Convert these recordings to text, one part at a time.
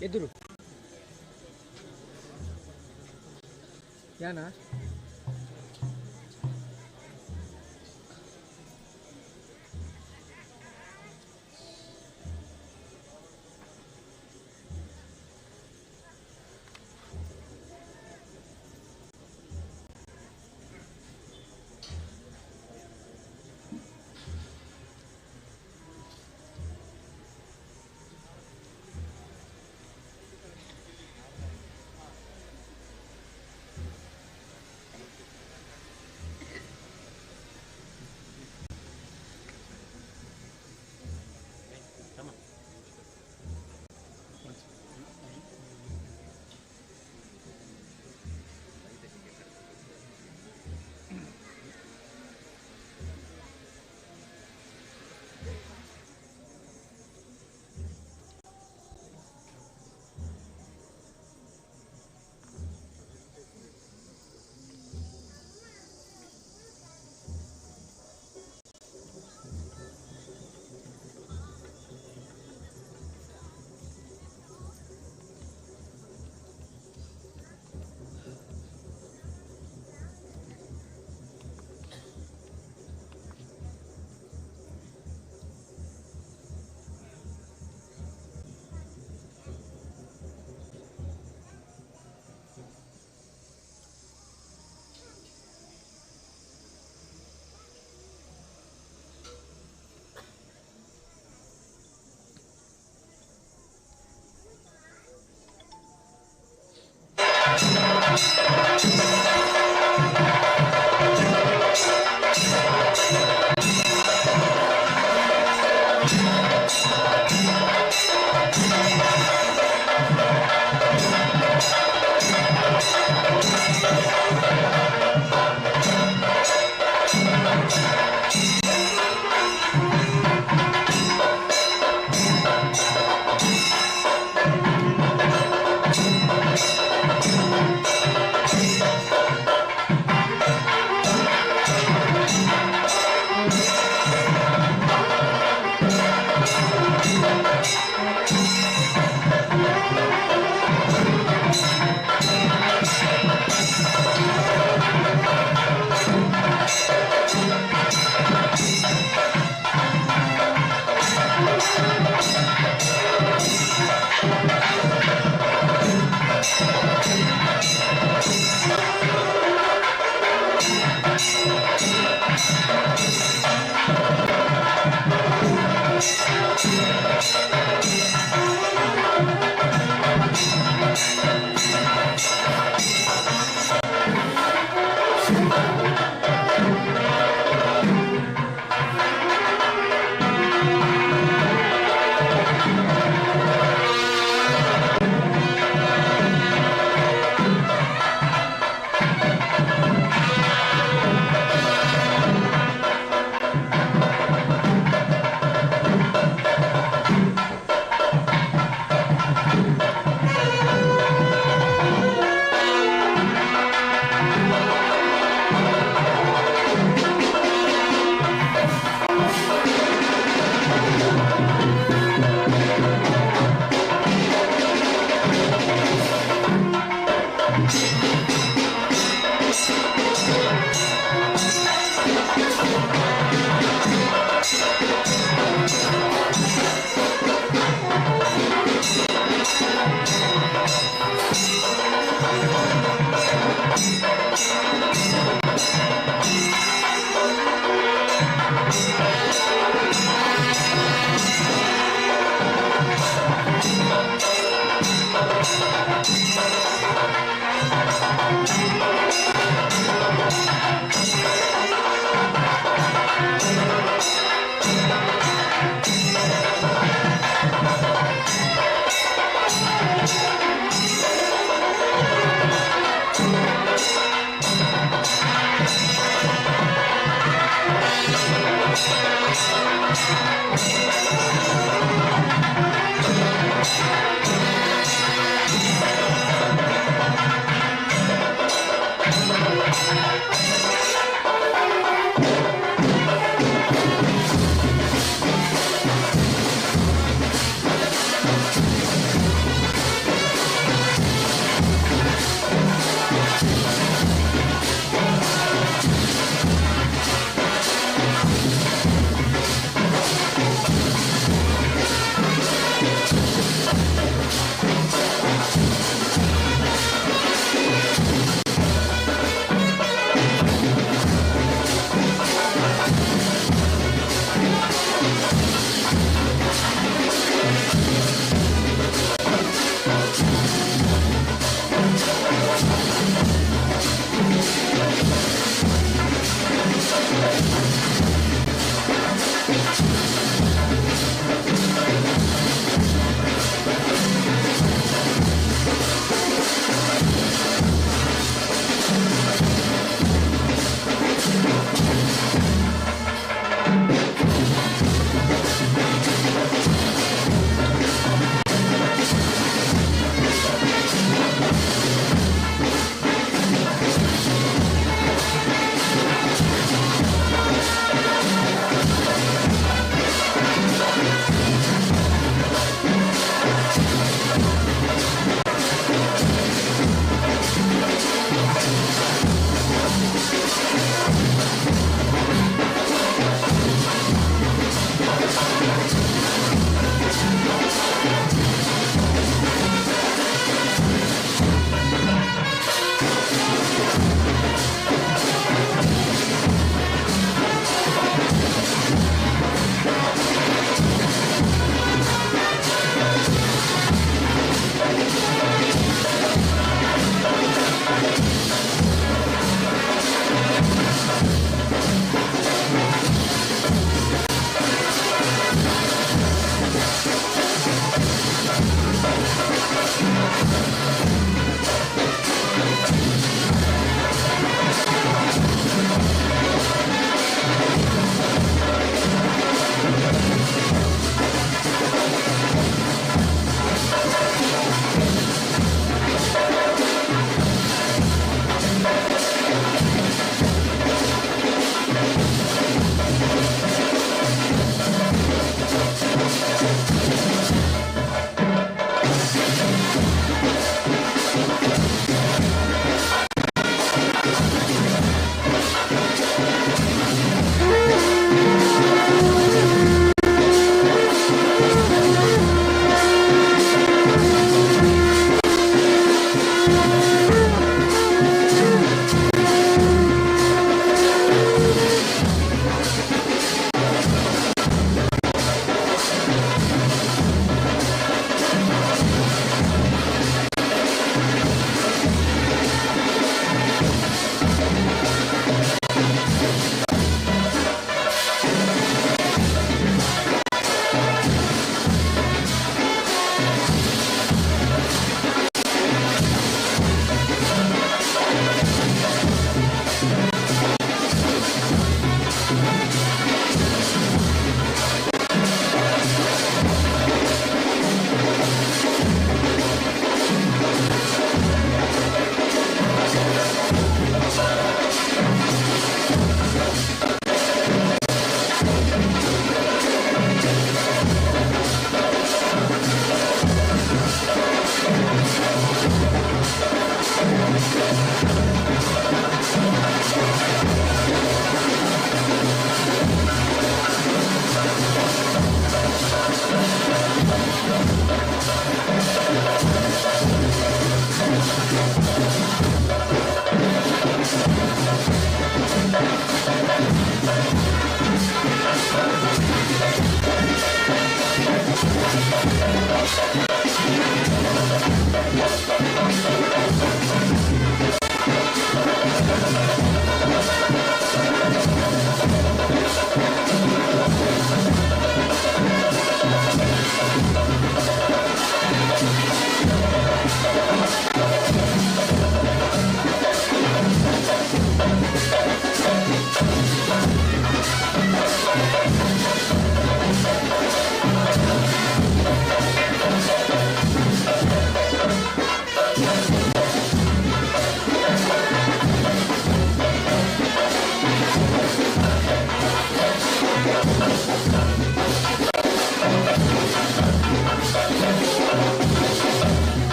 ఎదురు యానా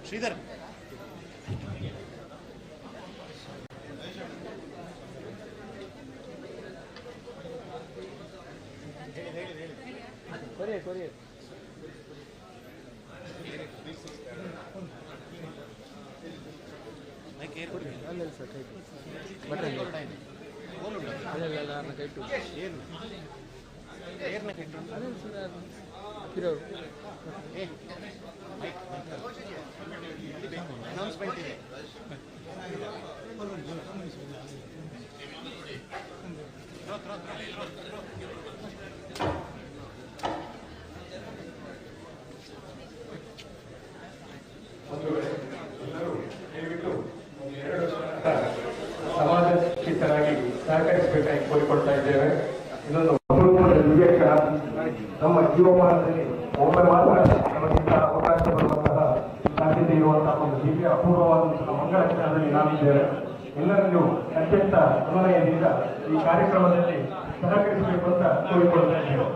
श्रीधर announcement ಇದೆ ಸಮಾಜ ಶಿಕ್ಷಕರಾಗಿ ಸಹಕರಿಸಬೇಕಾಗಿ ಕೋರಿಕೊಳ್ತಾ ಇದ್ದೇವೆ. ಇನ್ನೊಂದು ವಿವೇಕ ನಮ್ಮ ಜೀವಮಾನದಲ್ಲಿ ಒಮ್ಮೆ ಮಾತ್ರ ನಮಗಿಂತ ಅವಕಾಶ ಬರುವಂತಹ ಸಾಧ್ಯತೆ ಇರುವಂತಹ ಒಂದು ದಿವ್ಯ ಅಪೂರ್ವವಾದಂತಹ ಮಂಗಳ ಕ್ಷಣದಲ್ಲಿ ನಾವಿದ್ದೇವೆ. ಎಲ್ಲರನ್ನೂ ಅತ್ಯಂತ ಅನುನಯದಿಂದ ಈ ಕಾರ್ಯಕ್ರಮದಲ್ಲಿ ಸಹಕರಿಸಬೇಕು ಅಂತ ಕೋರಿಕೊಳ್ತಾ ಇದ್ದೇವೆ.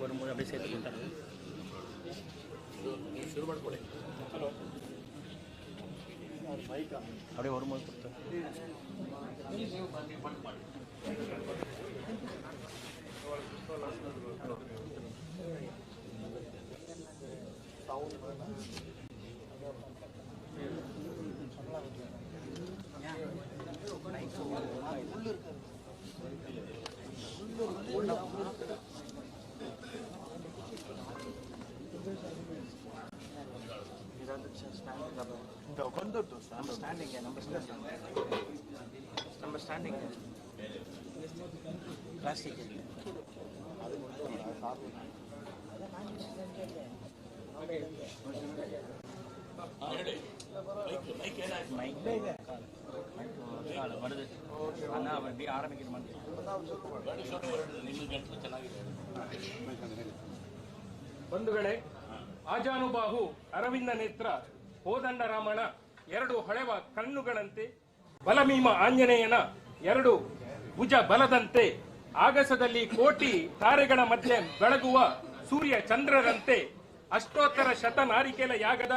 வரும்போது அப்படியே சேர்த்து கொடுத்தாரு. ಶುರು ಮಾಡ್ಕೊಳ್ಳಿ. ಹಲೋ அப்படியே வரும்போது கொடுத்தாரு. Number standing. Plastic. ಬಂಧುಗಳೇ, ಆಜಾನುಬಾಹು ಅರವಿಂದ ನೇತ್ರ ಕೋದಂಡ ರಾಮನ ಎರಡು ಹೊಳೆವ ಕಣ್ಣುಗಳಂತೆ, ಬಲಮೀಮ ಆಂಜನೇಯನ ಎರಡು ಭುಜ ಬಲದಂತೆ, ಆಗಸದಲ್ಲಿ ಕೋಟಿ ತಾರೆಗಳ ಮಧ್ಯೆ ಬೆಳಗುವ ಸೂರ್ಯ ಚಂದ್ರರಂತೆ, ಅಷ್ಟೋತ್ತರ ಶತನಾರಿಕೆಲ ಯಾಗದ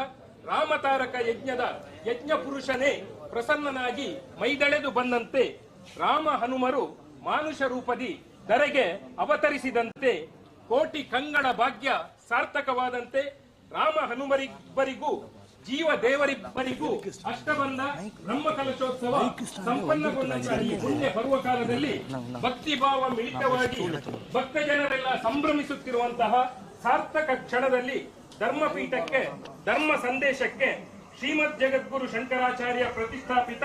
ರಾಮತಾರಕ ಯಜ್ಞದ ಯಜ್ಞ ಪುರುಷನೇ ಪ್ರಸನ್ನನಾಗಿ ಮೈದಳೆದು ಬಂದಂತೆ, ರಾಮ ಹನುಮರು ಮಾನುಷ ರೂಪದಿ ಧರೆಗೆ ಅವತರಿಸಿದಂತೆ, ಕೋಟಿ ಕಂಗಣ ಭಾಗ್ಯ ಸಾರ್ಥಕವಾದಂತೆ, ರಾಮ ಹನುಮರಿಬ್ಬರಿಗೂ ಜೀವ ದೇವರಿಬ್ಬರಿಗೂ ಅಷ್ಟಬಂಧ ಬ್ರಹ್ಮ ಕಲಶೋತ್ಸವ ಸಂಪನ್ನಗೊಂಡಂತಹ ಈ ಪುಣ್ಯ ಪರ್ವಕಾಲದಲ್ಲಿ ಭಕ್ತಿ ಭಾವ ಮಿಳಿತವಾಗಿ ಭಕ್ತ ಜನರೆಲ್ಲ ಸಂಭ್ರಮಿಸುತ್ತಿರುವಂತಹ ಸಾರ್ಥಕ ಕ್ಷಣದಲ್ಲಿ ಧರ್ಮಪೀಠಕ್ಕೆ ಧರ್ಮ ಸಂದೇಶಕ್ಕೆ ಶ್ರೀಮದ್ ಜಗದ್ಗುರು ಶಂಕರಾಚಾರ್ಯ ಪ್ರತಿಷ್ಠಾಪಿತ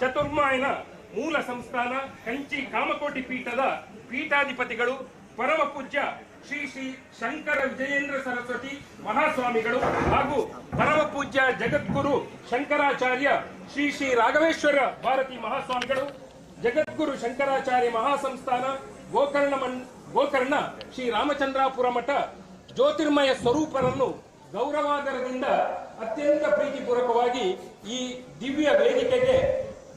ಚತುರ್ಮಾಯನ ಮೂಲ ಸಂಸ್ಥಾನ ಕಂಚಿ ಕಾಮಕೋಟಿ ಪೀಠದ ಪೀಠಾಧಿಪತಿಗಳು ಪರಮ ಪೂಜ್ಯ ಶ್ರೀ ಶ್ರೀ ಶಂಕರ ವಿಜಯೇಂದ್ರ ಸರಸ್ವತಿ ಮಹಾಸ್ವಾಮಿಗಳು ಹಾಗೂ ಪರಮ ಪೂಜ್ಯ ಜಗದ್ಗುರು ಶಂಕರಾಚಾರ್ಯ ಶ್ರೀ ಶ್ರೀ ರಾಘವೇಶ್ವರ ಭಾರತಿ ಮಹಾಸ್ವಾಮಿಗಳು, ಜಗದ್ಗುರು ಶಂಕರಾಚಾರ್ಯ ಮಹಾಸಂಸ್ಥಾನ ಗೋಕರ್ಣ ಶ್ರೀ ರಾಮಚಂದ್ರಾಪುರ ಮಠ ಜ್ಯೋತಿರ್ಮಯ ಸ್ವರೂಪರನ್ನು ಗೌರವಾದರದಿಂದ ಅತ್ಯಂತ ಪ್ರೀತಿಪೂರ್ವಕವಾಗಿ ಈ ದಿವ್ಯ ವೇದಿಕೆಗೆ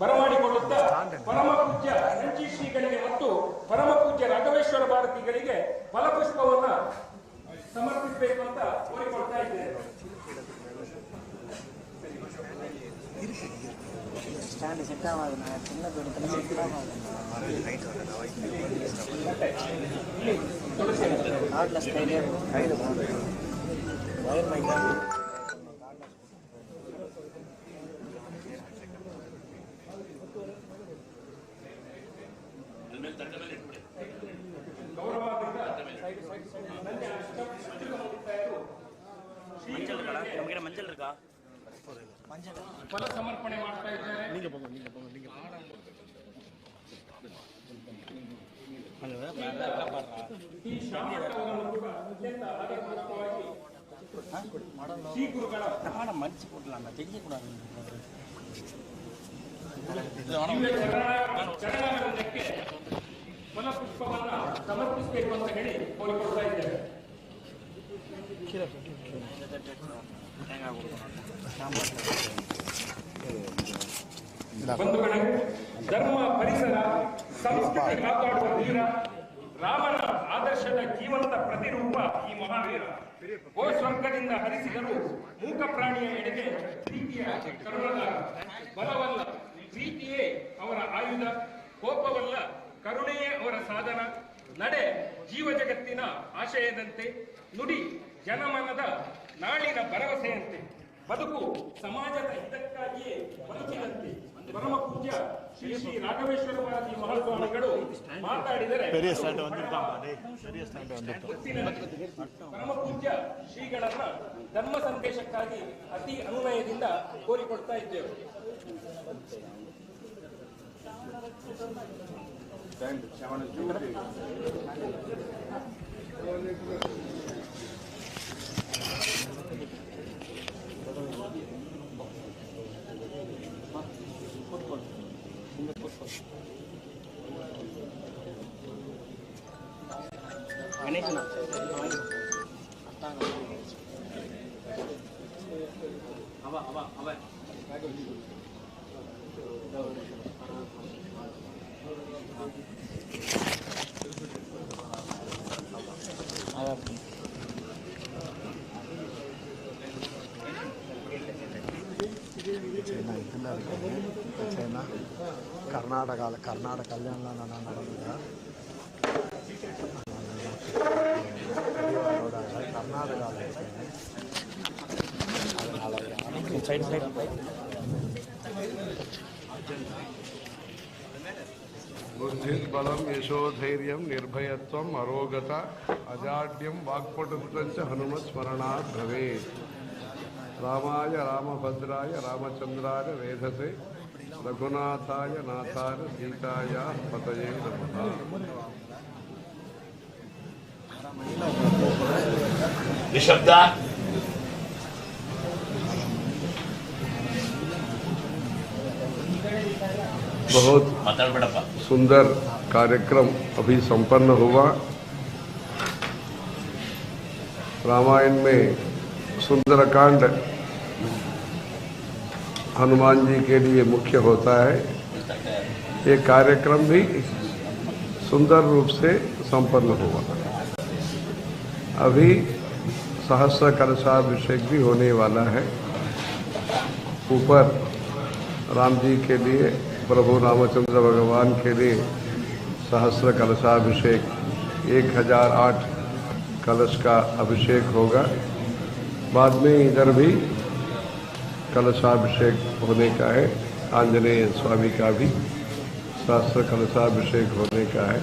ಬರಮಾಡಿಕೊಳ್ಳುತ್ತಾ ಪರಮ ಪೂಜ್ಯ ಕಂಚಿ ಶ್ರೀಗಳಿಗೆ ಮತ್ತು ಪರಮ ಪೂಜ್ಯ ರಾಘವೇಶ್ವರ ಭಾರತಿಗಳಿಗೆ ಫಲಪುಷ್ಪವನ್ನ ಸಮರ್ಪಿಸಬೇಕು ಅಂತ ಕೋರಿಕೊಳ್ತಾ ಇದ್ದೇನೆ. ಮಂಜಲ್ இருக்கா? ಫಲ ಸಮರ್ಪಣೆ ಮಾಡ್ತಾ ಇದ್ದಾರೆ. ಈ ಶಾಮಕವನ್ನು ಕೂಡ ಅತ್ಯಂತ ಆದರಪೂರ್ವಕವಾಗಿ ಶ್ರೀ ಗುರುಗಳ ಮಂಚಿ ಕೊಡಲ್ಲ ತೆಗೆದುಕೊಡಲ್ಲ ಚರಣಕ್ಕೆ ಫಲಪುಷ್ಪವನ್ನು ಸಮರ್ಪಿಸಬೇಕು ಅಂತ ಹೇಳಿ ಕೋರಿಕೊಳ್ತಾ ಇದ್ದೇವೆ. ಬಂಧುಗಳೇ, ಧರ್ಮ ಪರಿಸರ ಸಂಸ್ಕೃತಿ ಕಾಪಾಡುವ ವೀರ, ರಾಮನ ಆದರ್ಶದ ಜೀವಂತ ಪ್ರತಿರೂಪ ಈ ಮಹಾವೀರ. ಓ ಸ್ವರ್ಗದಿಂದ ಹರಿಸಿದರು ಮೂಕ ಪ್ರಾಣಿಯ ಎಡೆಗೆ ಪ್ರೀತಿಯ ಕರುಣಾಗ, ಬಲವಲ್ಲ ಪ್ರೀತಿಯೇ ಅವರ ಆಯುಧ, ಕೋಪವಲ್ಲ ಕರುಣೆಯೇ ಅವರ ಸಾಧನ, ನಡೆ ಜೀವ ಜಗತ್ತಿನ ಆಶಯದಂತೆ, ನುಡಿ ಜನಮನದ ನಾಳಿನ ಭರವಸೆಯಂತೆ, ಬದುಕು ಸಮಾಜದ ಹಿತಕ್ಕಾಗಿಯೇ ಬದುಕಿದಂತೆ ಪರಮ ಪೂಜ್ಯ ಶ್ರೀ ಶ್ರೀ ರಾಘವೇಶ್ವರ ಭಾರತಿ ಮಹಾಸ್ವಾಮಿಗಳು ಮಾತಾಡಿದರೆ ಪರಮ ಪೂಜ್ಯ ಶ್ರೀಗಳನ್ನ ಧರ್ಮ ಸಂದೇಶಕ್ಕಾಗಿ ಅತಿ ಅನುನಯದಿಂದ ಕೋರಿಕೊಡ್ತಾ ಇದ್ದೇವೆ. ಗಣೇಶನ ಅವ ಚೈನಾ ಕರ್ನಾಟಕ ಕಲ್ಯಾಣ ನಡೆದಿದೆ. ಸೈಡ್ ಸೈಡ್ बुद्धिर्बलं यशोधैर्यं निर्भयत्वम् अरोगता अजाड्यं वाक्पटुत्वं च हनुमत्स्मरणात् भवेत्। रामाय रामभद्राय रामचन्द्राय वेधसे रघुनाथाय नाथाय सीतायाः पतये नमः। निशब्द बहुत सुंदर कार्यक्रम अभी संपन्न हुआ। रामायण में सुंदरकांड हनुमान जी के लिए मुख्य होता है। ये कार्यक्रम भी सुंदर रूप से संपन्न हुआ। अभी सहस्र कलशाभिषेक भी होने वाला है। ऊपर राम जी के लिए, प्रभु रामचंद्र भगवान के लिए सहस्र कलशाभिषेक 1008 कलश का अभिषेक होगा। बाद में इधर भी कलशाभिषेक होने का है। आंजनेय स्वामी का भी सहस्र कलशाभिषेक होने का है।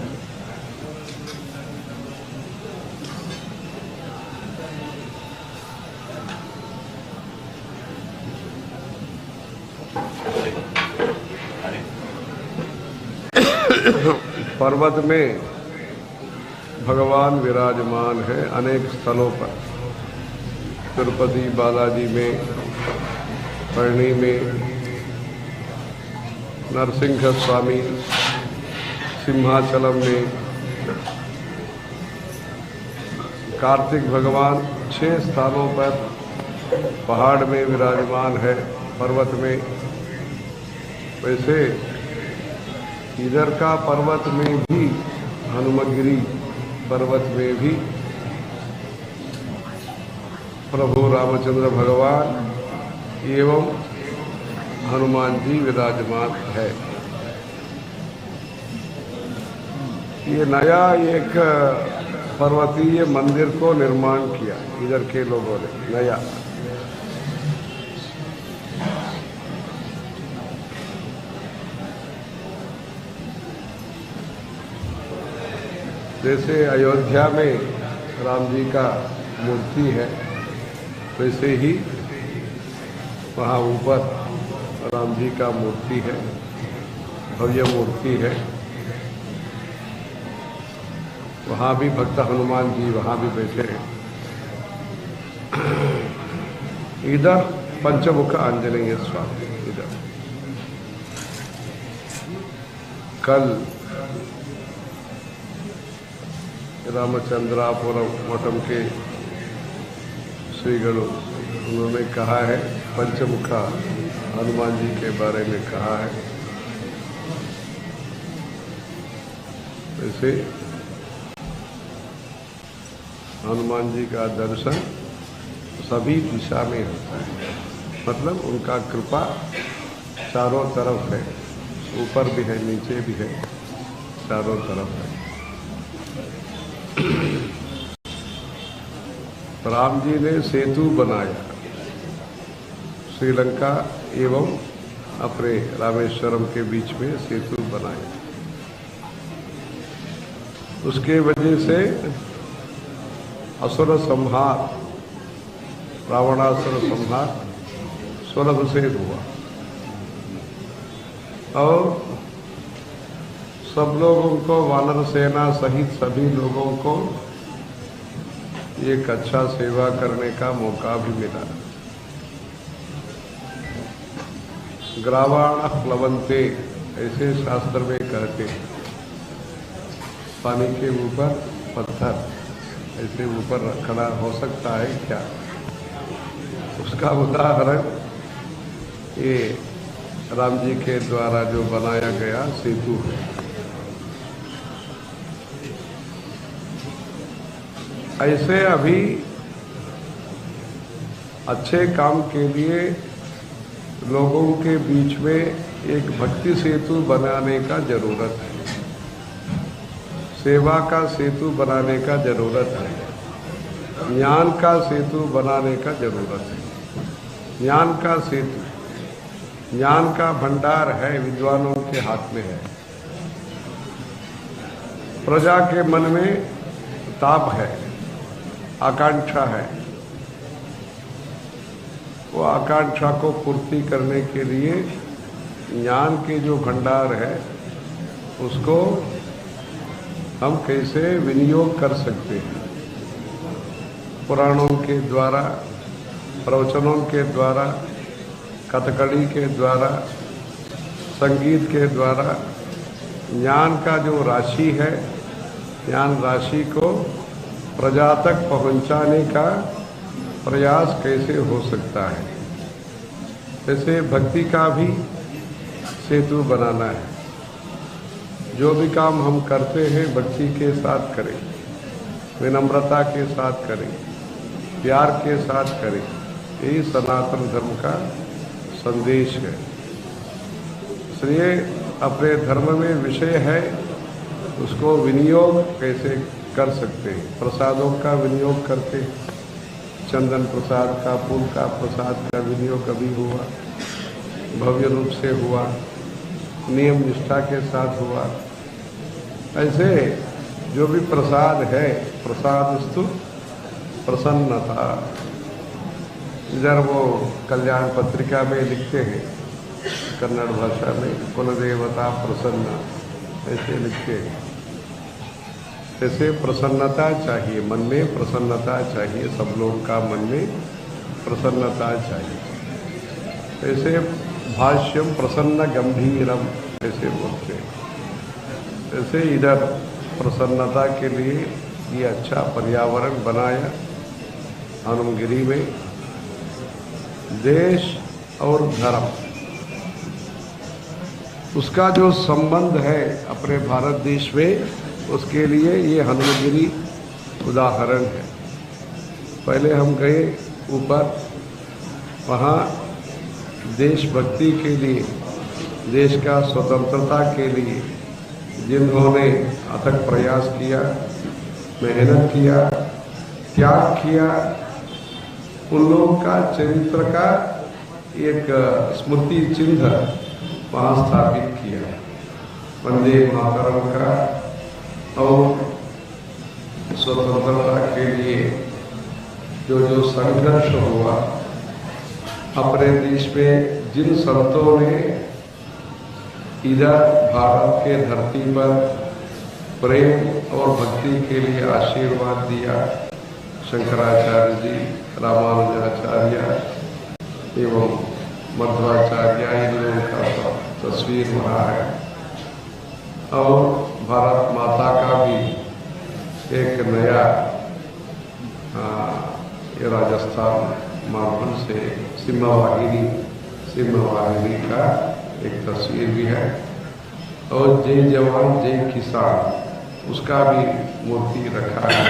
पर्वत में भगवान विराजमान है अनेक स्थलों पर। तिरुपति बालाजी में, पढ़नी में, नरसिंह स्वामी, सिंहाचलम में, कार्तिक भगवान 6 स्थानों पर पहाड़ में विराजमान है, पर्वत में। वैसे इधर का पर्वत में भी, हनुमगिरी पर्वत में भी प्रभु रामचंद्र भगवान एवं हनुमान जी विराजमान है। ये नया एक पर्वतीय मंदिर को निर्माण किया इधर के लोगों ने, नया। जैसे अयोध्या में राम जी का मूर्ति है, वैसे ही वहाँ ऊपर राम जी का मूर्ति है, भव्य मूर्ति है। वहाँ भी भक्त हनुमान जी वहाँ भी बैठे हैं। इधर पंचमुख आंजनेय स्वामी, इधर कल रामचंद्रापुरम मठम के श्रीगणु उन्होंने कहा है, पंचमुखा हनुमान जी के बारे में कहा है। वैसे हनुमान जी का दर्शन सभी दिशा में होता है, मतलब उनका कृपा चारों तरफ है, ऊपर भी है, नीचे भी है, चारों तरफ है। राम जी ने सेतु बनाया श्रीलंका एवं अपने रामेश्वरम के बीच में सेतु बनाया। उसके वजह से असुर संहार, रावणासुर संहार सुलभ से हुआ और सब लोगों को, वानर सेना सहित सभी लोगों को एक अच्छा सेवा करने का मौका भी मिला। ग्रावाण प्लवंते ऐसे शास्त्र में कहते हैं, पानी के ऊपर पत्थर ऐसे ऊपर खड़ा हो सकता है क्या? उसका उदाहरण ये राम जी के द्वारा जो बनाया गया सेतु है। ऐसे अभी अच्छे काम के लिए लोगों के बीच में एक भक्ति सेतु बनाने का जरूरत है, सेवा का सेतु बनाने का जरूरत है, ज्ञान का सेतु बनाने का जरूरत है। ज्ञान का सेतु, ज्ञान का भंडार है, विद्वानों के हाथ में है। प्रजा के मन में ताप है, आकांक्षा है, वो आकांक्षा को पूर्ति करने के लिए ज्ञान के जो भंडार है उसको हम कैसे विनियोग कर सकते हैं। पुराणों के द्वारा, प्रवचनों के द्वारा, कथकली के द्वारा, संगीत के द्वारा ज्ञान का जो राशि है, ज्ञान राशि को प्रजा तक पहुंचाने का प्रयास कैसे हो सकता है। जैसे भक्ति का भी सेतु बनाना है। जो भी काम हम करते हैं भक्ति के साथ करें, विनम्रता के साथ करें, प्यार के साथ करें। यही सनातन धर्म का संदेश है। इसलिए अपने धर्म में विषय है, उसको विनियोग कैसे कर सकते हैं। प्रसादों का विनियोग करते हैं, चंदन प्रसाद का, फूल का प्रसाद का विनियोग कभी हुआ, भव्य रूप से हुआ, नियम निष्ठा के साथ हुआ। ऐसे जो भी प्रसाद है, प्रसादस्तु प्रसन्नता। इधर वो कल्याण पत्रिका में लिखते हैं कन्नड़ भाषा में, कुलदेवता प्रसन्न ऐसे लिखते हैं। ऐसे प्रसन्नता चाहिए, मन में प्रसन्नता चाहिए, सब लोगों का मन में प्रसन्नता चाहिए। ऐसे भाष्यम प्रसन्न गंभीरम ऐसे बोलते हैं। ऐसे इधर प्रसन्नता के लिए ये अच्छा पर्यावरण बनाया हनुमगिरी में। देश और धर्म, उसका जो संबंध है अपने भारत देश में, उसके लिए ये हनुमगिरी उदाहरण है। पहले हम गए ऊपर, वहाँ देशभक्ति के लिए, देश का स्वतंत्रता के लिए जिन्होंने अथक प्रयास किया, मेहनत किया, त्याग किया, उन लोगों का चरित्र का एक स्मृति चिन्ह वहाँ स्थापित किया। वंदे मातरम का और स्वतंत्रता के लिए जो जो संघर्ष हुआ, अपने देश में जिन संतों ने इधर भारत के धरती पर प्रेम और भक्ति के लिए आशीर्वाद दिया, शंकराचार्य जी, रामानुजाचार्य एवं मध्वाचार्य, इन लोगों का तस्वीर वहाँ है। और भारत माता का भी एक नया ये राजस्थान मालवन से सिंहवाहिनी का एक तस्वीर भी है। और जय जवान जय किसान, उसका भी मूर्ति रखा है,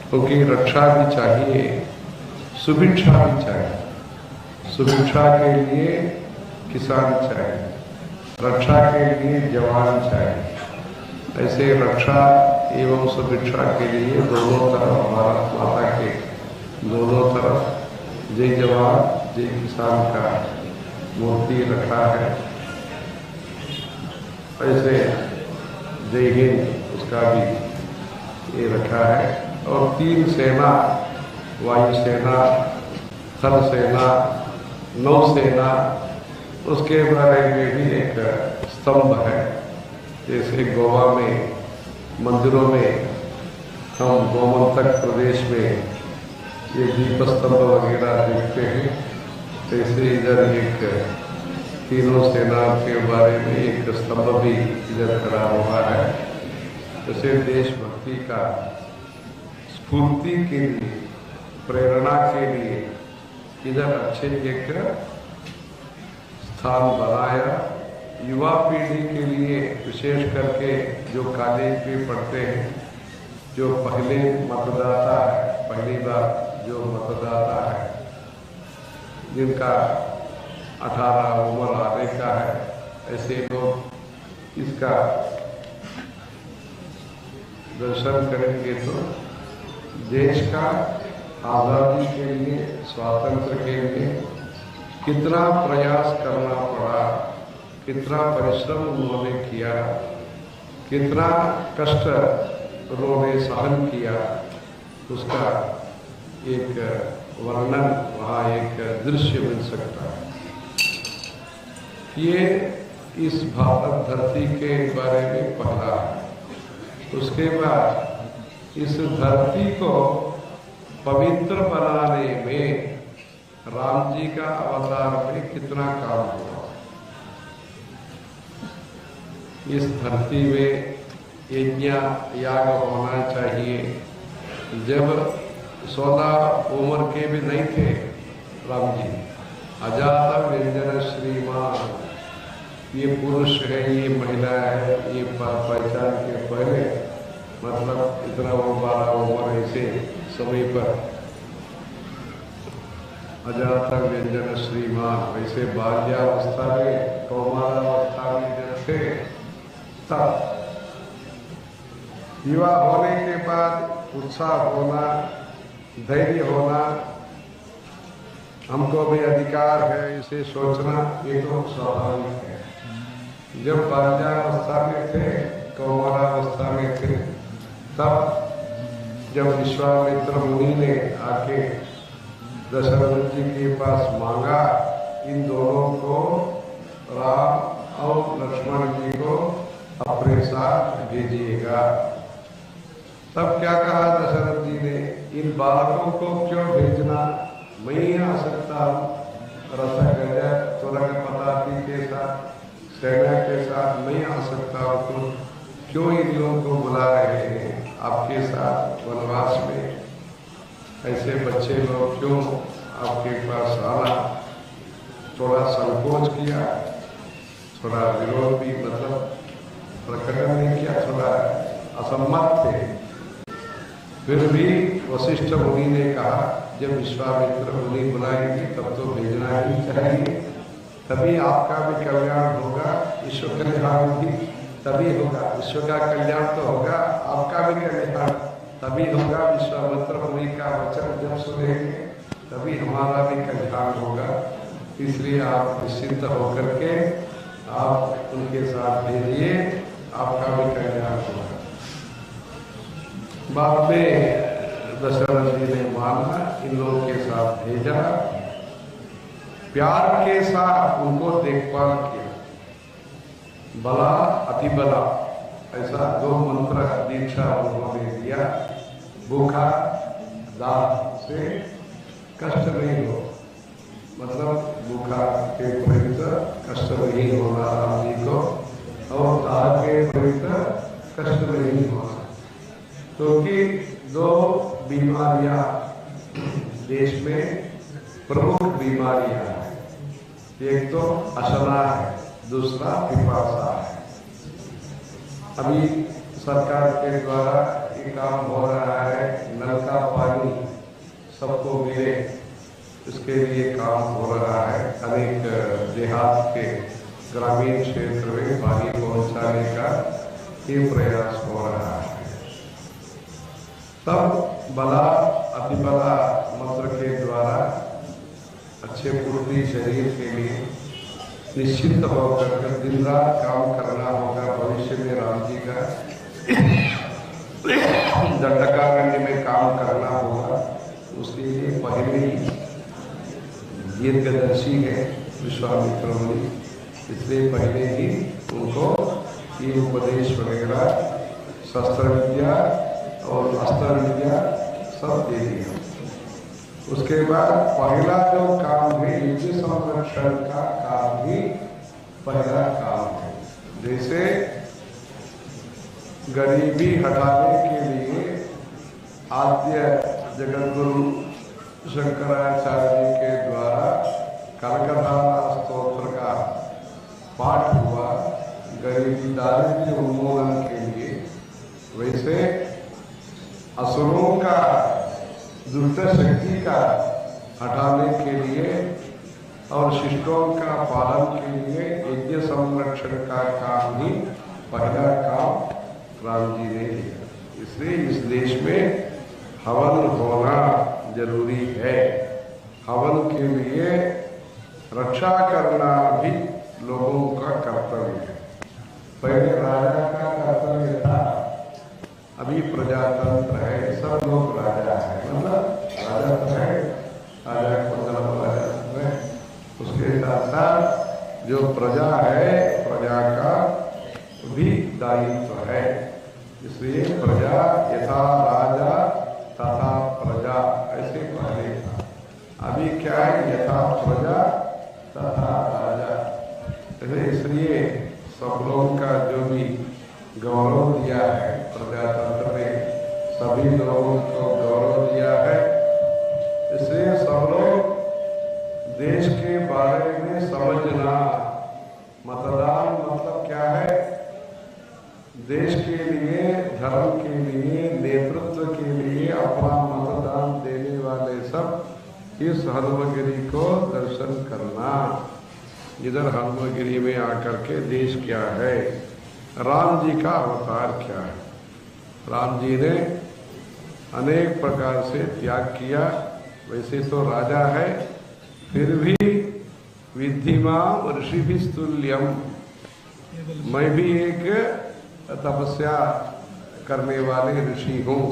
क्योंकि रक्षा भी चाहिए, सुभिक्षा भी चाहिए। सुभिक्षा के लिए किसान चाहिए, रक्षा के लिए जवान चाहिए। ऐसे रक्षा एवं सुरक्षा के लिए दोनों तरफ भारत माता के दोनों तरफ जय जवान जय किसान का मूर्ति रखा है। ऐसे जय हिंद उसका भी ये रखा है। और 3 सेना, वायुसेना, थल सेना, नौसेना, उसके बारे में भी एक स्तंभ है। जैसे गोवा में मंदिरों में हम गोमंतक प्रदेश में ये दीप स्तंभ वगैरह देखते हैं, जैसे इधर एक तीनों सेना के बारे में एक स्तंभ भी इधर खड़ा हुआ है। जैसे देशभक्ति का स्फूर्ति के लिए, प्रेरणा के लिए इधर अच्छे एक स्थान बनाया। युवा पीढ़ी के लिए विशेष करके जो कॉलेज में पढ़ते हैं, जो पहले मतदाता है, पहली बार जो मतदाता है, जिनका 18 उम्र आने का है, ऐसे लोग इसका दर्शन करेंगे तो देश का आज़ादी के लिए, स्वातंत्र के लिए कितना प्रयास करना पड़ा, कितना परिश्रम उन्होंने किया, कितना कष्ट उन्होंने सहन किया, उसका एक वर्णन वहाँ एक दृश्य मिल सकता है। ये इस भारत धरती के बारे में पढ़ा है। उसके बाद इस धरती को पवित्र बनाने में राम जी का अवतार में कितना काम हुआ। इस धरती में यज्ञ याग होना चाहिए। जब 16 उम्र के भी नहीं थे राम जी, अजात व्यंजन श्रीमान, ये पुरुष है, ये महिला है, ये पहचान के पहले, मतलब इतना वो 12 उम्र ऐसे समय पर अजात व्यंजन श्रीमान, वैसे बाल्यावस्था में, कौमारावस्था में जब थे, तब युवा होने के बाद उत्साह होना, धैर्य होना, हमको भी अधिकार है इसे सोचना, ये तो स्वाभाविक है। जब बाल्यावस्था में थे, कौमारावस्था में थे, तब जब विश्वामित्र मुनि ने आके दशरथ जी के पास मांगा, इन दोनों को, राम और लक्ष्मण जी को अपने साथ भेजिएगा, तब क्या कहा दशरथ जी ने, इन बालकों को क्यों भेजना, मैं ही आ सकता हूँ, रथ गज तुरंग पताती के साथ, सेना के साथ मैं आ सकता हूँ, तो क्यों इन लोगों को बुला रहे हैं आपके साथ वनवास में, ऐसे बच्चे लोग क्यों आपके पास आना। थोड़ा संकोच किया, थोड़ा विरोध भी मतलब प्रकटन नहीं किया, थोड़ा असम्मत थे। फिर भी वशिष्ठ मुनि ने कहा, जब विश्वामित्र मुनि बुलाएंगे तब तो भेजना ही चाहिए, तभी आपका भी कल्याण होगा, विश्व कल्याण भी तभी होगा। विश्व का कल्याण तो होगा, आपका भी कल्याण तभी होगा। विश्वामित्र मुनि का वचन जब सुनेंगे तभी हमारा भी कल्याण होगा। इसलिए आप निश्चिंत होकर के आप उनके साथ भेजिए, आपका भी कल्याण होगा। बाद में दशरथ जी ने माना, इन लोगों के साथ भेजा, प्यार के साथ उनको देखभाल किया, बला अति बला, ऐसा 2 मंत्र दीक्षा उन्होंने दिया। भूखा दाह से कष्ट नहीं हो, मतलब भूखा के पवित्र कष्ट नहीं होना राम जी को, और दाह के पवित्र कष्ट नहीं होना, क्योंकि 2 बीमारियां देश में प्रमुख बीमारियां हैं। एक तो अशना है, दूसरा पिपासा है। अभी सरकार के द्वारा ये काम हो रहा है, नल का पानी सबको मिले, इसके लिए काम हो रहा है। अनेक देहात के ग्रामीण क्षेत्र में पानी पहुंचाने का ये प्रयास हो रहा है। तब बला अतिबला मंत्र के द्वारा अच्छे पूर्ति शरीर के लिए निश्चित होकर दिन रात काम करना होगा। भविष्य में राम जी का दंडकारण्य में काम करना होगा। उसके लिए पहले ही दीर्घदर्शी है विश्वामित्र मुनि, इसलिए पहले ही उनको ये उपदेश वगैरह शस्त्र विद्या और अस्त्र विद्या सब दे दिया। उसके बाद पहला जो काम है युद्ध संरक्षण का काम ही पहला काम है। जैसे गरीबी हटाने के लिए आद्य जगतगुरु शंकराचार्य जी के द्वारा कनकधारा स्तोत्र का पाठ हुआ गरीबी दारिद्र्य उन्मूलन के लिए, वैसे असुरों का दुष्ट शक्ति का हटाने के लिए और शिष्टों का पालन के लिए यज्ञ संरक्षण का काम ही पहला काम राम जी ने लिया। इसलिए इस देश में हवन होना जरूरी है। हवन के लिए रक्षा करना भी लोगों का कर्तव्य है। पहले राजा का कर्तव्य था, अभी प्रजातंत्र है, सब लोग राजा है, मतलब राजा तो है, राजा को राजा है। उसके साथ साथ जो प्रजा है, प्रजा का भी दायित्व है। इसलिए प्रजा यथा राजा तथा प्रजा ऐसे पहले था। अभी क्या है, यथा प्रजा तथा राजा। इसलिए सब लोगों का जो भी गौरव दिया है प्रजातंत्र में, सभी लोगों को गौरव दिया है। इसलिए सब लोग देश के बारे में समझना। मतदान मतलब क्या है, देश के लिए, धर्म के लिए, नेतृत्व के लिए अपना मतदान देने वाले सब इस हनुमगिरी को दर्शन करना। इधर हनुमगिरी में आकर के देश क्या है, राम जी का अवतार क्या है। राम जी ने अनेक प्रकार से त्याग किया। वैसे तो राजा है, फिर भी विद्धिमाम ऋषिभिस्तुल्यम, मैं भी एक तपस्या करने वाले ऋषि हूँ।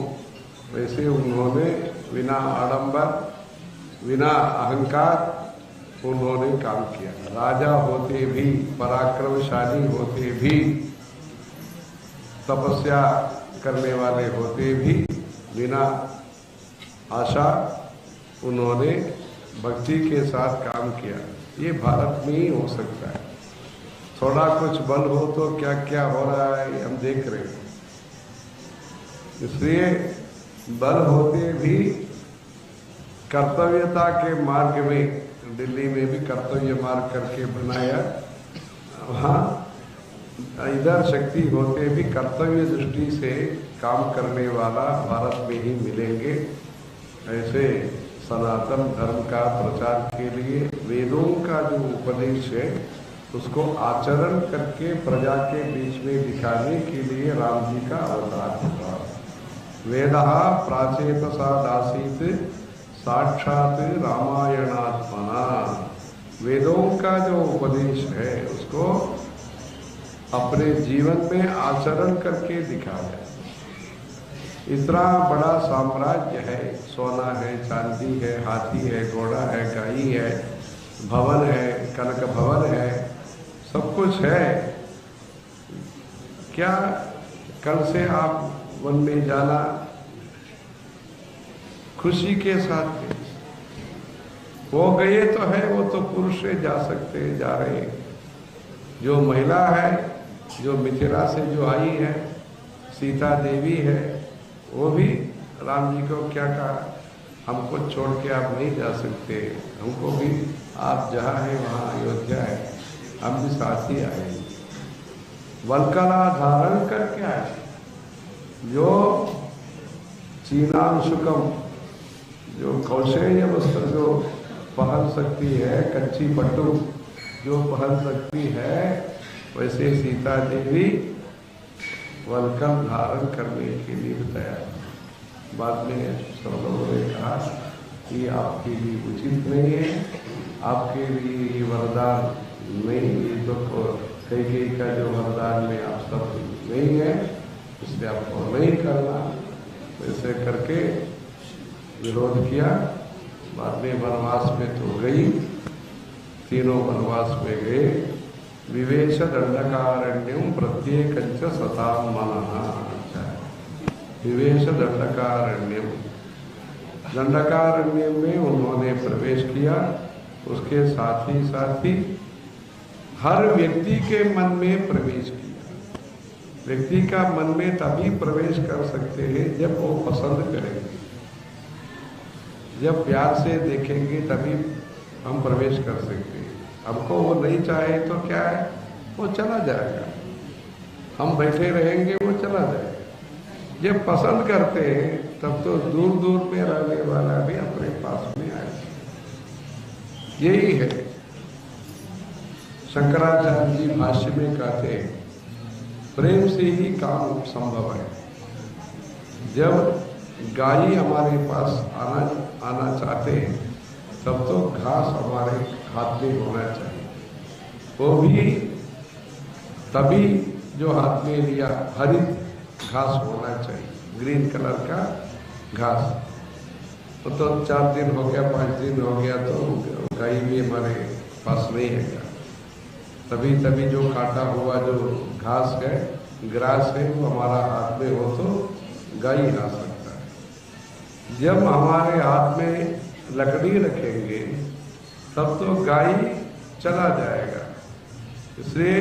वैसे उन्होंने बिना आडंबर, बिना अहंकार उन्होंने काम किया। राजा होते भी, पराक्रमशाली होते भी, तपस्या करने वाले होते भी, बिना आशा उन्होंने भक्ति के साथ काम किया। ये भारत में ही हो सकता है। थोड़ा कुछ बल हो तो क्या क्या हो रहा है हम देख रहे हैं। इसलिए बल होते भी कर्तव्यता के मार्ग में, दिल्ली में भी कर्तव्य मार्ग करके बनाया, वहाँ इधर शक्ति होते भी कर्तव्य दृष्टि से काम करने वाला भारत में ही मिलेंगे। ऐसे सनातन धर्म का प्रचार के लिए वेदों का जो उपदेश है उसको आचरण करके प्रजा के बीच में दिखाने के लिए राम जी का अवतार हुआ। वेदः प्राचेतसा दासीत साक्षात रामायणात्मना। वेदों का जो उपदेश है उसको अपने जीवन में आचरण करके दिखाया। इतना बड़ा साम्राज्य है, सोना है, चांदी है, हाथी है, घोड़ा है, गाय है, भवन है, कनक भवन है, सब कुछ है। क्या कल से आप वन में जाना खुशी के साथ वो गए तो है, वो तो पुरुष से जा सकते, जा रहे। जो महिला है, जो मिथिला से जो आई है, सीता देवी है, वो भी राम जी को क्या कहा, हमको छोड़ के आप नहीं जा सकते, हमको भी आप जहाँ है वहाँ अयोध्या है, हम भी साथ ही आएंगे। वल्कला धारण करके आए। जो चीनांशुकम, जो कौशेय वस्त्र जो पहन सकती है, कच्ची पट्टू जो पहन सकती है, वैसे सीता देवी वलकल धारण करने के लिए बताया। बाद में सब लोगों ने कहा कि आपके लिए उचित नहीं है, आपके लिए ये वरदान नहीं, ये तो कई का जो वरदान में आप सब नहीं है, इसलिए आपको नहीं करना। ऐसे करके विरोध किया। बाद में वनवास में तो गई, तीनों वनवास में गए। विवेश दंडकारण्यम प्रत्येकंच सताम मनः। विवेश दंडकारण्यम, दंडकारण्य में उन्होंने प्रवेश किया। उसके साथ ही हर व्यक्ति के मन में प्रवेश किया। व्यक्ति का मन में तभी प्रवेश कर सकते हैं जब वो पसंद करेंगे, जब प्यार से देखेंगे तभी हम प्रवेश कर सकते हैं। हमको वो नहीं चाहे तो क्या है, वो चला जाएगा। हम बैठे रहेंगे, वो चला जाएगा। जब पसंद करते हैं तब तो दूर दूर में रहने वाला भी अपने पास में आएगा। यही है, शंकराचार्य जी भाष्य में कहते हैं प्रेम से ही काम संभव है। जब गाय हमारे पास आना चाहते हैं तब तो घास हमारे हाथ में होना चाहिए। वो भी तभी जो हाथ में लिया हरित घास होना चाहिए, ग्रीन कलर का घास। तो 4 दिन हो गया, 5 दिन हो गया तो गाय भी हमारे पास नहीं है। तभी जो काटा हुआ जो घास है, ग्रास है, वो हमारा हाथ में हो तो गाय आ सकता है। जब हमारे हाथ में लकड़ी रखेंगे तब तो गाय चला जाएगा। इसलिए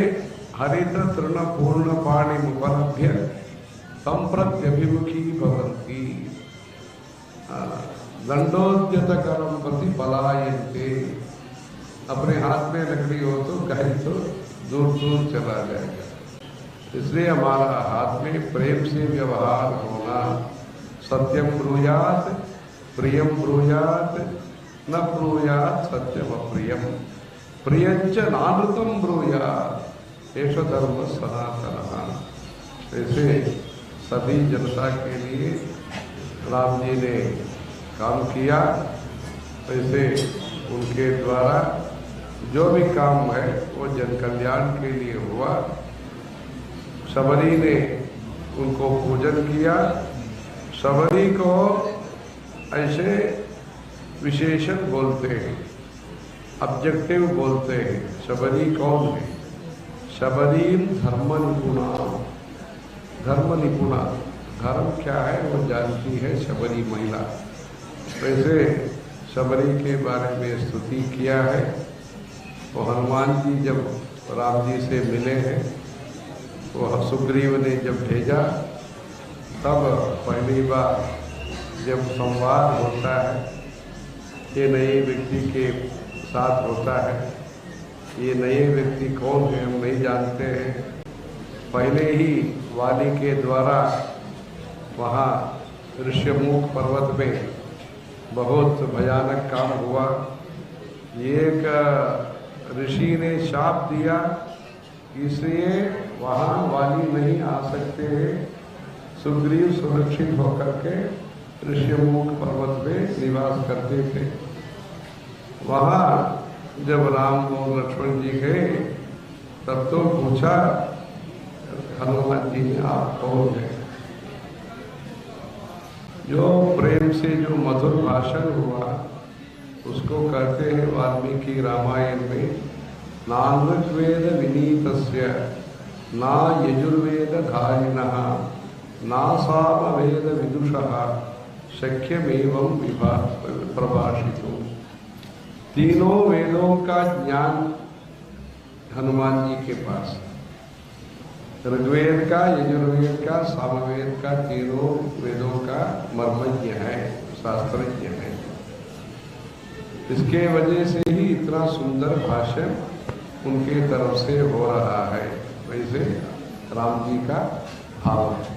हरित तृण पूर्ण पाणी मुपलभ्य संप्रत्यभिमुखी भवन्ति दंडोद्यत करम प्रति पलायन्ते। अपने हाथ में लकड़ी हो तो गाय तो दूर दूर चला जाएगा। इसलिए हमारा हाथ में प्रेम से व्यवहार होना। सत्यम ब्रूयात प्रियम ब्रूयात न ब्रूयात सत्यम अप्रियम प्रियंच नानृतम ब्रूयात एष धर्म सनातन। ऐसे सभी जनता के लिए राम जी ने काम किया। ऐसे उनके द्वारा जो भी काम है वो जन कल्याण के लिए हुआ। सबरी ने उनको पूजन किया। सबरी को ऐसे विशेषण बोलते हैं, ऑब्जेक्टिव बोलते हैं। सबरी कौन है? सबरीम धर्म निपुणा। धर्म निपुणा, धर्म क्या है वो जानती है सबरी महिला। वैसे सबरी के बारे में स्तुति किया है। तो हनुमान जी जब राम जी से मिले हैं, वो सुग्रीव ने जब भेजा, तब पहली बार जब संवाद होता है, ये नए व्यक्ति के साथ होता है। ये नए व्यक्ति कौन है हम नहीं जानते हैं। पहले ही वाली के द्वारा वहाँ ऋष्यमुख पर्वत में बहुत भयानक काम हुआ। एक ऋषि ने शाप दिया, इसलिए वहाँ वाली नहीं आ सकते हैं। सुग्रीव सुरक्षित होकर के ऋष्यमुख पर्वत में निवास करते थे। वहाँ जब राम और लक्ष्मण जी गए तब तो पूछा हनुमान जी ने, आप कौन है? जो प्रेम से जो मधुर भाषण हुआ उसको कहते हैं वाल्मीकि रामायण में, नानृग्वेद विनीतस्य ना यजुर्वेद धारिणः ना सामवेद विदुषः शक्यमेवं प्रभाषितो। तीनों वेदों का ज्ञान हनुमान जी के पास, ऋग्वेद का, यजुर्वेद का, सामवेद का, तीनों वेदों का मर्मज्ञ है, शास्त्रज्ञ है। इसके वजह से ही इतना सुंदर भाषण उनके तरफ से हो रहा है। वैसे राम जी का भाव है।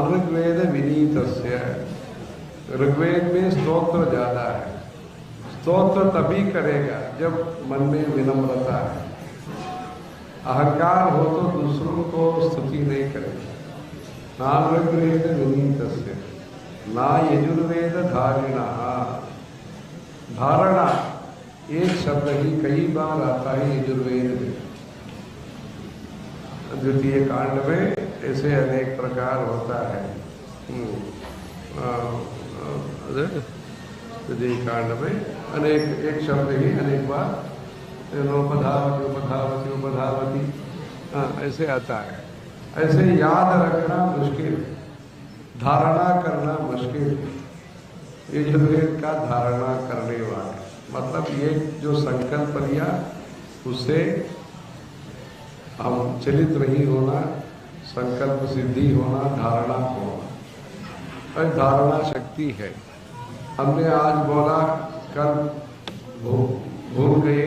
ऋग्वेद विनीतस्य, ऋग्वेद में स्तोत्र ज्यादा है। स्तोत्र तभी करेगा जब मन में विनम्रता है। अहंकार हो तो दूसरों को स्तुति नहीं करेगा। ना ऋग्वेद विनीतस्य ना यजुर्वेद धारिणः। धारणा एक शब्द ही कई बार आता है यजुर्वेद में। द्वितीय कांड में ऐसे अनेक प्रकार होता है। द्वितीय कांड में अनेक एक शब्द ही अनेक बार उपधावती उपधावती उपधावती ऐसे आता है। ऐसे याद रखना मुश्किल, धारणा करना मुश्किल। यजुर्वेद का धारणा करने वाला मतलब ये जो संकल्प लिया उससे हम चलित नहीं होना, संकल्प सिद्धि होना, धारणा होना। और धारणा शक्ति है। हमने आज बोला कल भूल गए,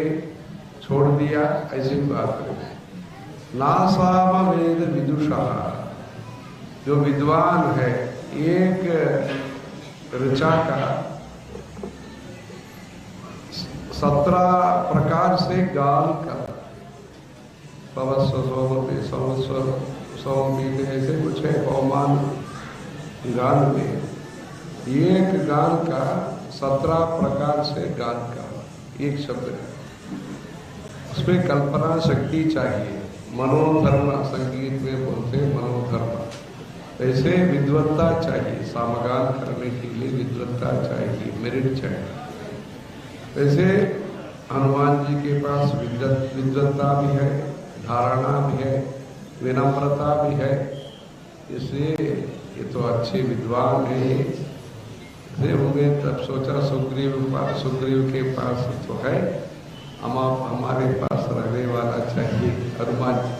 छोड़ दिया, ऐसी बात है। नासाम वेद विदुषा, जो विद्वान है, एक ऋचा का 17 प्रकार से गान का सौमी ऐसे कुछ है पवमान गान में। एक गान का 17 प्रकार से गान का एक शब्द है। उसमें कल्पना शक्ति चाहिए, मनोधर्म, संगीत में बोलते हैं मनोधर्म। ऐसे विद्वत्ता चाहिए, सामगान करने के लिए विद्वत्ता चाहिए, मेरिट चाहिए। वैसे हनुमान जी के पास विद्वत्ता भी है, धारणा भी है, विनम्रता भी है। इसलिए ये तो अच्छे विद्वान है। होंगे तब सोचा सुग्रीव के पास तो है, हमारे पास रहने वाला चाहिए हनुमान जी।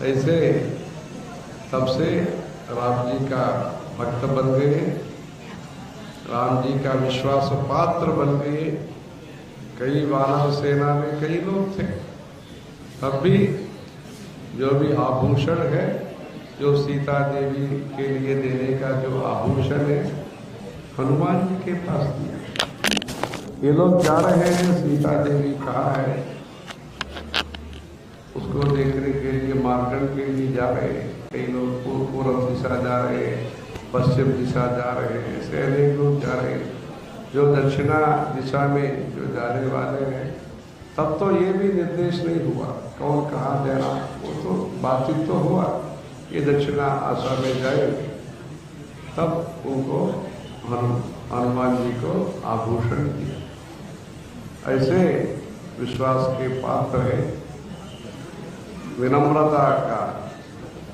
ऐसे तब से राम जी का भक्त बन गए, राम जी का विश्वास पात्र बन गए। कई वानर सेना में कई लोग थे, तब भी जो भी आभूषण है, जो सीता देवी के लिए देने का जो आभूषण है, हनुमान जी के पास दिया। ये लोग जा रहे हैं, सीता देवी कहाँ है उसको देखने के लिए मार्गण के लिए जा रहे हैं। कई लोग पूर्व दिशा जा रहे हैं, पश्चिम दिशा जा रहे हैं, ऐसे अनेक लोग जा रहे हैं। जो दक्षिणा दिशा में जो जाने वाले हैं, तब तो ये भी निर्देश नहीं हुआ कौन कहाँ जाना, वो तो बातचीत तो हुआ ये दक्षिणा आशा में जाएंगे। तब उनको हनुमान जी को आभूषण दिया। ऐसे विश्वास के पात्र है, विनम्रता का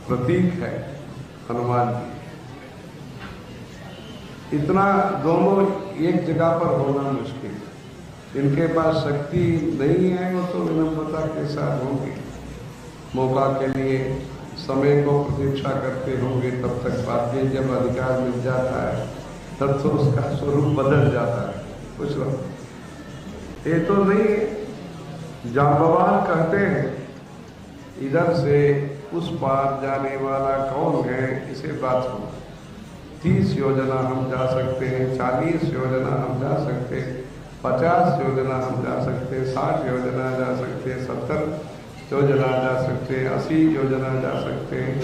प्रतीक है हनुमान जी। इतना दोनों एक जगह पर होना मुश्किल। इनके पास शक्ति नहीं है, वो तो विनम्रता के साथ होंगे, मौका के लिए समय को प्रतीक्षा करते होंगे। तब तक बाद में जब अधिकार मिल जाता है तब तो उसका स्वरूप बदल जाता है। कुछ लोग ये तो नहीं। जांबवान कहते हैं इधर से उस पार जाने वाला कौन है, इसे बात हो। 30 योजना हम जा सकते हैं, 40 योजना हम जा सकते हैं, 50 योजना हम जा सकते हैं, 60 योजना जा सकते हैं, 70 योजना जा सकते हैं, 80 योजना जा सकते हैं,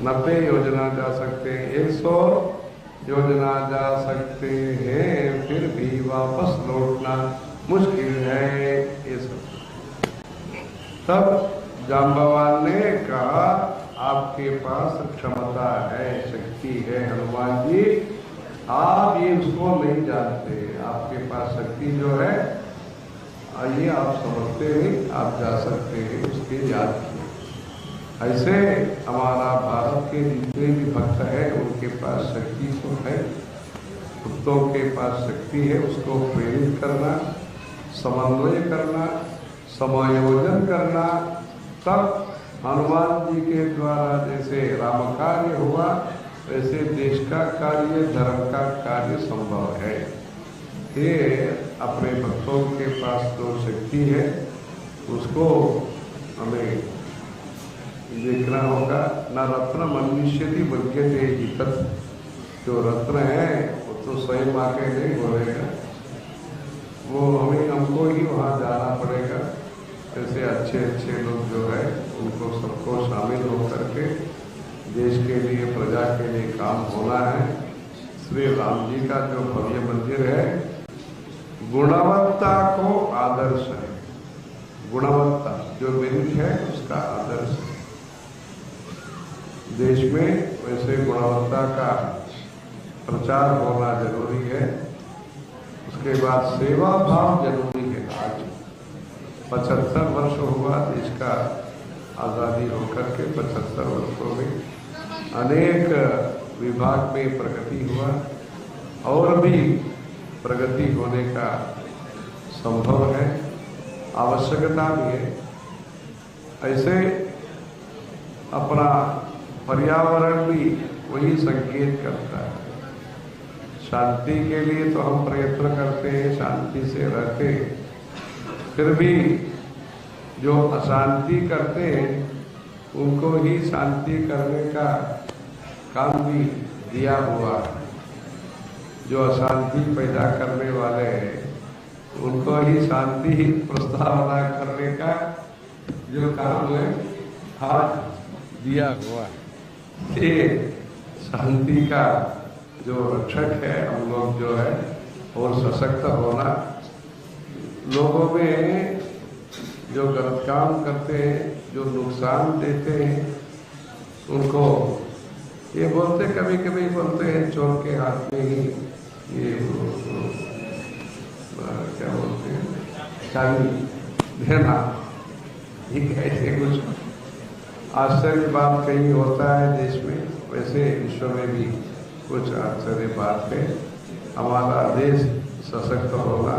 90 योजना जा सकते हैं, 100 योजना जा सकते हैं, फिर भी वापस लौटना मुश्किल है। ये सब तब जांबवान ने कहा आपके पास क्षमता है, शक्ति है हनुमान जी, आप ये उसको नहीं जानते। आपके पास शक्ति जो है आइए आप समझते हैं, आप जा सकते हैं, उसके याद किए। ऐसे हमारा भारत के जितने भी भक्त हैं उनके पास शक्ति तो है, भक्तों के पास शक्ति है। उसको प्रेरित करना, समन्वय करना, समायोजन करना, तब हनुमान जी के द्वारा जैसे राम कार्य हुआ वैसे देश का कार्य, धर्म का कार्य संभव है। ये अपने भक्तों के पास जो शक्ति है उसको हमें देखना होगा। न रत्न मनुष्यति बल्कि हितत, जो रत्न है वो तो स्वयं आके नहीं बोलेगा, वो हमको ही वहाँ जाना पड़ेगा। ऐसे अच्छे अच्छे लोग जो है उनको सबको शामिल होकर के देश के लिए, प्रजा के लिए काम होना है। श्री राम जी का जो भव्य मंदिर है, गुणवत्ता को आदर्श है। गुणवत्ता जो मेरिट है उसका आदर्श है। देश में वैसे गुणवत्ता का प्रचार होना जरूरी है। उसके बाद सेवा भाव जरूरी है। आज 75 वर्ष हुआ देश का आज़ादी होकर के। 75 वर्षों में अनेक विभाग में प्रगति हुआ और भी प्रगति होने का संभव है, आवश्यकता भी है। ऐसे अपना पर्यावरण भी वही संकेत करता है। शांति के लिए तो हम प्रयत्न करते हैं, शांति से रहते हैं, फिर भी जो अशांति करते हैं उनको ही शांति करने का काम भी दिया हुआ है। जो अशांति पैदा करने वाले हैं उनको ही शांति प्रस्तावना करने का जो काम है आज दिया हुआ है। ये शांति का जो रक्षक है हम लोग जो है, और सशक्त होना। लोगों में जो गलत काम करते हैं, जो नुकसान देते हैं, उनको ये बोलते, कभी कभी बोलते हैं चोर के हाथ में ही ये क्या बोलते हैं, चाबी देना। ये ऐसे कुछ आश्चर्य बात कहीं होता है देश में, वैसे विश्व में भी कुछ आश्चर्य बात है। हमारा देश सशक्त होना,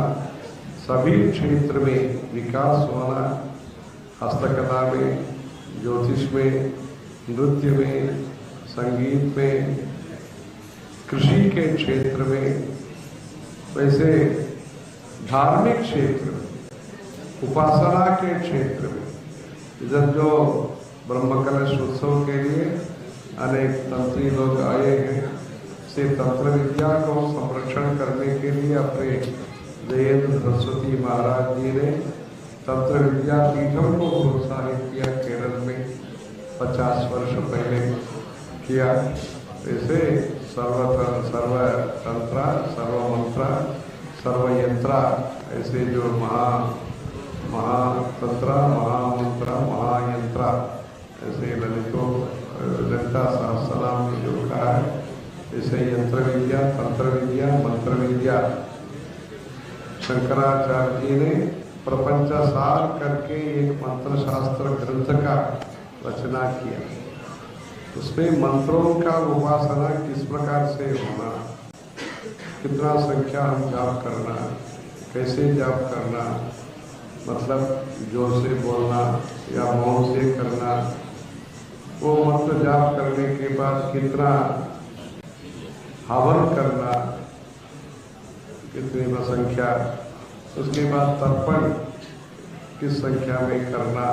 सभी क्षेत्र में विकास होना, हस्तकला में, ज्योतिष में, नृत्य में, संगीत में, कृषि के क्षेत्र में, वैसे धार्मिक क्षेत्र में, उपासना के क्षेत्र में। इधर जो ब्रह्म कलश उत्सव के लिए अनेक तंत्री लोग आए हैं, से तंत्र विद्या को संरक्षण करने के लिए अपने जयेंद्र सरस्वती महाराज जी ने तंत्र विद्या पीठम को प्रोत्साहित किया। केरल में 50 वर्ष पहले किया। ऐसे सर्वतंत्र, सर्वमंत्र, सर्वयंत्र, ऐसे जो महातंत्र, महामंत्र, महायंत्र, ऐसे ललिता सहस्रनाम में जो कहा है, ऐसे यंत्र विद्या, तंत्र विद्या, मंत्र विद्या शंकराचार्य जी ने प्रपंच सार करके एक मंत्र शास्त्र ग्रंथ का रचना किया। उसमें मंत्रों का उपासना किस प्रकार से होना, कितना संख्या हम जाप करना, कैसे जाप करना, मतलब जोर से बोलना या मौन से करना, वो मंत्र जाप करने के बाद कितना हवन करना, कितनी संख्या, उसके बाद तर्पण किस संख्या में करना,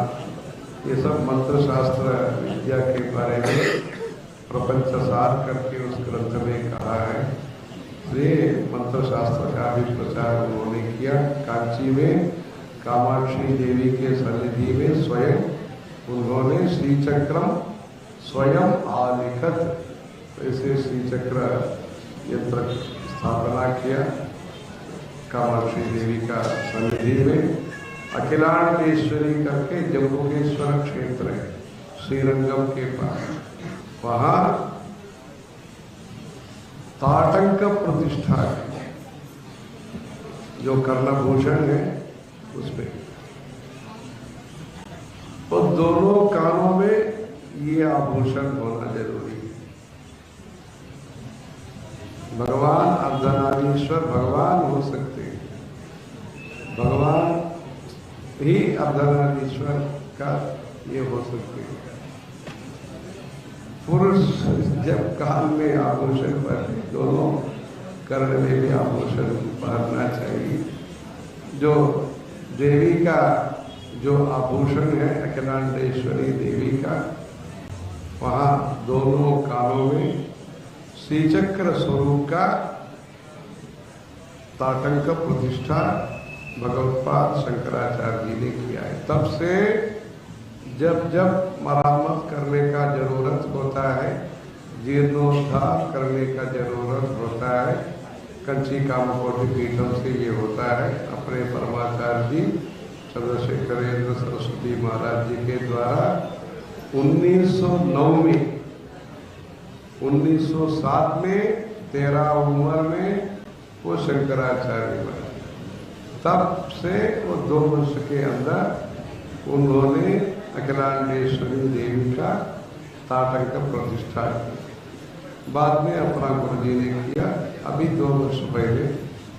ये सब मंत्र शास्त्र विद्या के बारे में प्रपंच सार करके उस ग्रंथ में कहा है। ये मंत्र शास्त्र का भी प्रचार उन्होंने किया। कांची में कामाक्षी देवी के सन्निधि में स्वयं उन्होंने श्री चक्रम स्वयं आलिखत, ऐसे श्री चक्र यंत्र स्थापना किया कामाक्षी देवी का सन्निधि में। अखिलांडेश्वरी करके जम्बुकेश्वर क्षेत्र है श्रीरंगम के पास, वहां ताटंक प्रतिष्ठा है, जो कर्णभूषण है उसमें, और दोनों कानों में ये आभूषण होना जरूरी है। भगवान अर्धनारीश्वर भगवान हो सकते हैं, भगवान ही अर्धनारीश्वर का ये हो सकते हैं। पुरुष जब कान में आभूषण पहने, दोनों कर्ण में भी आभूषण पहनना चाहिए। जो देवी का जो आभूषण है अखिलांडेश्वरी देवी का, वहाँ दोनों कानों में श्रीचक्र स्वरूप का ताटंक प्रतिष्ठा भगवत्पाद शंकराचार्य जी ने किया है। तब से जब जब मरम्मत करने का जरूरत होता है, जीर्णोद्धार करने का जरूरत होता है, कंची कामकोटि पीठम से ये होता है। अपने परमाचार्य जी चंद्रशेखरेंद्र सरस्वती महाराज जी के द्वारा 1909 में 1907 में 13 उम्र में वो शंकराचार्य बने। तब से वो 2 वर्ष के अंदर उन्होंने अखिलांडेश्वरी देवी का ताटंक प्रतिष्ठा की। बाद में अपना गुरु जी ने किया। अभी 2 वर्ष पहले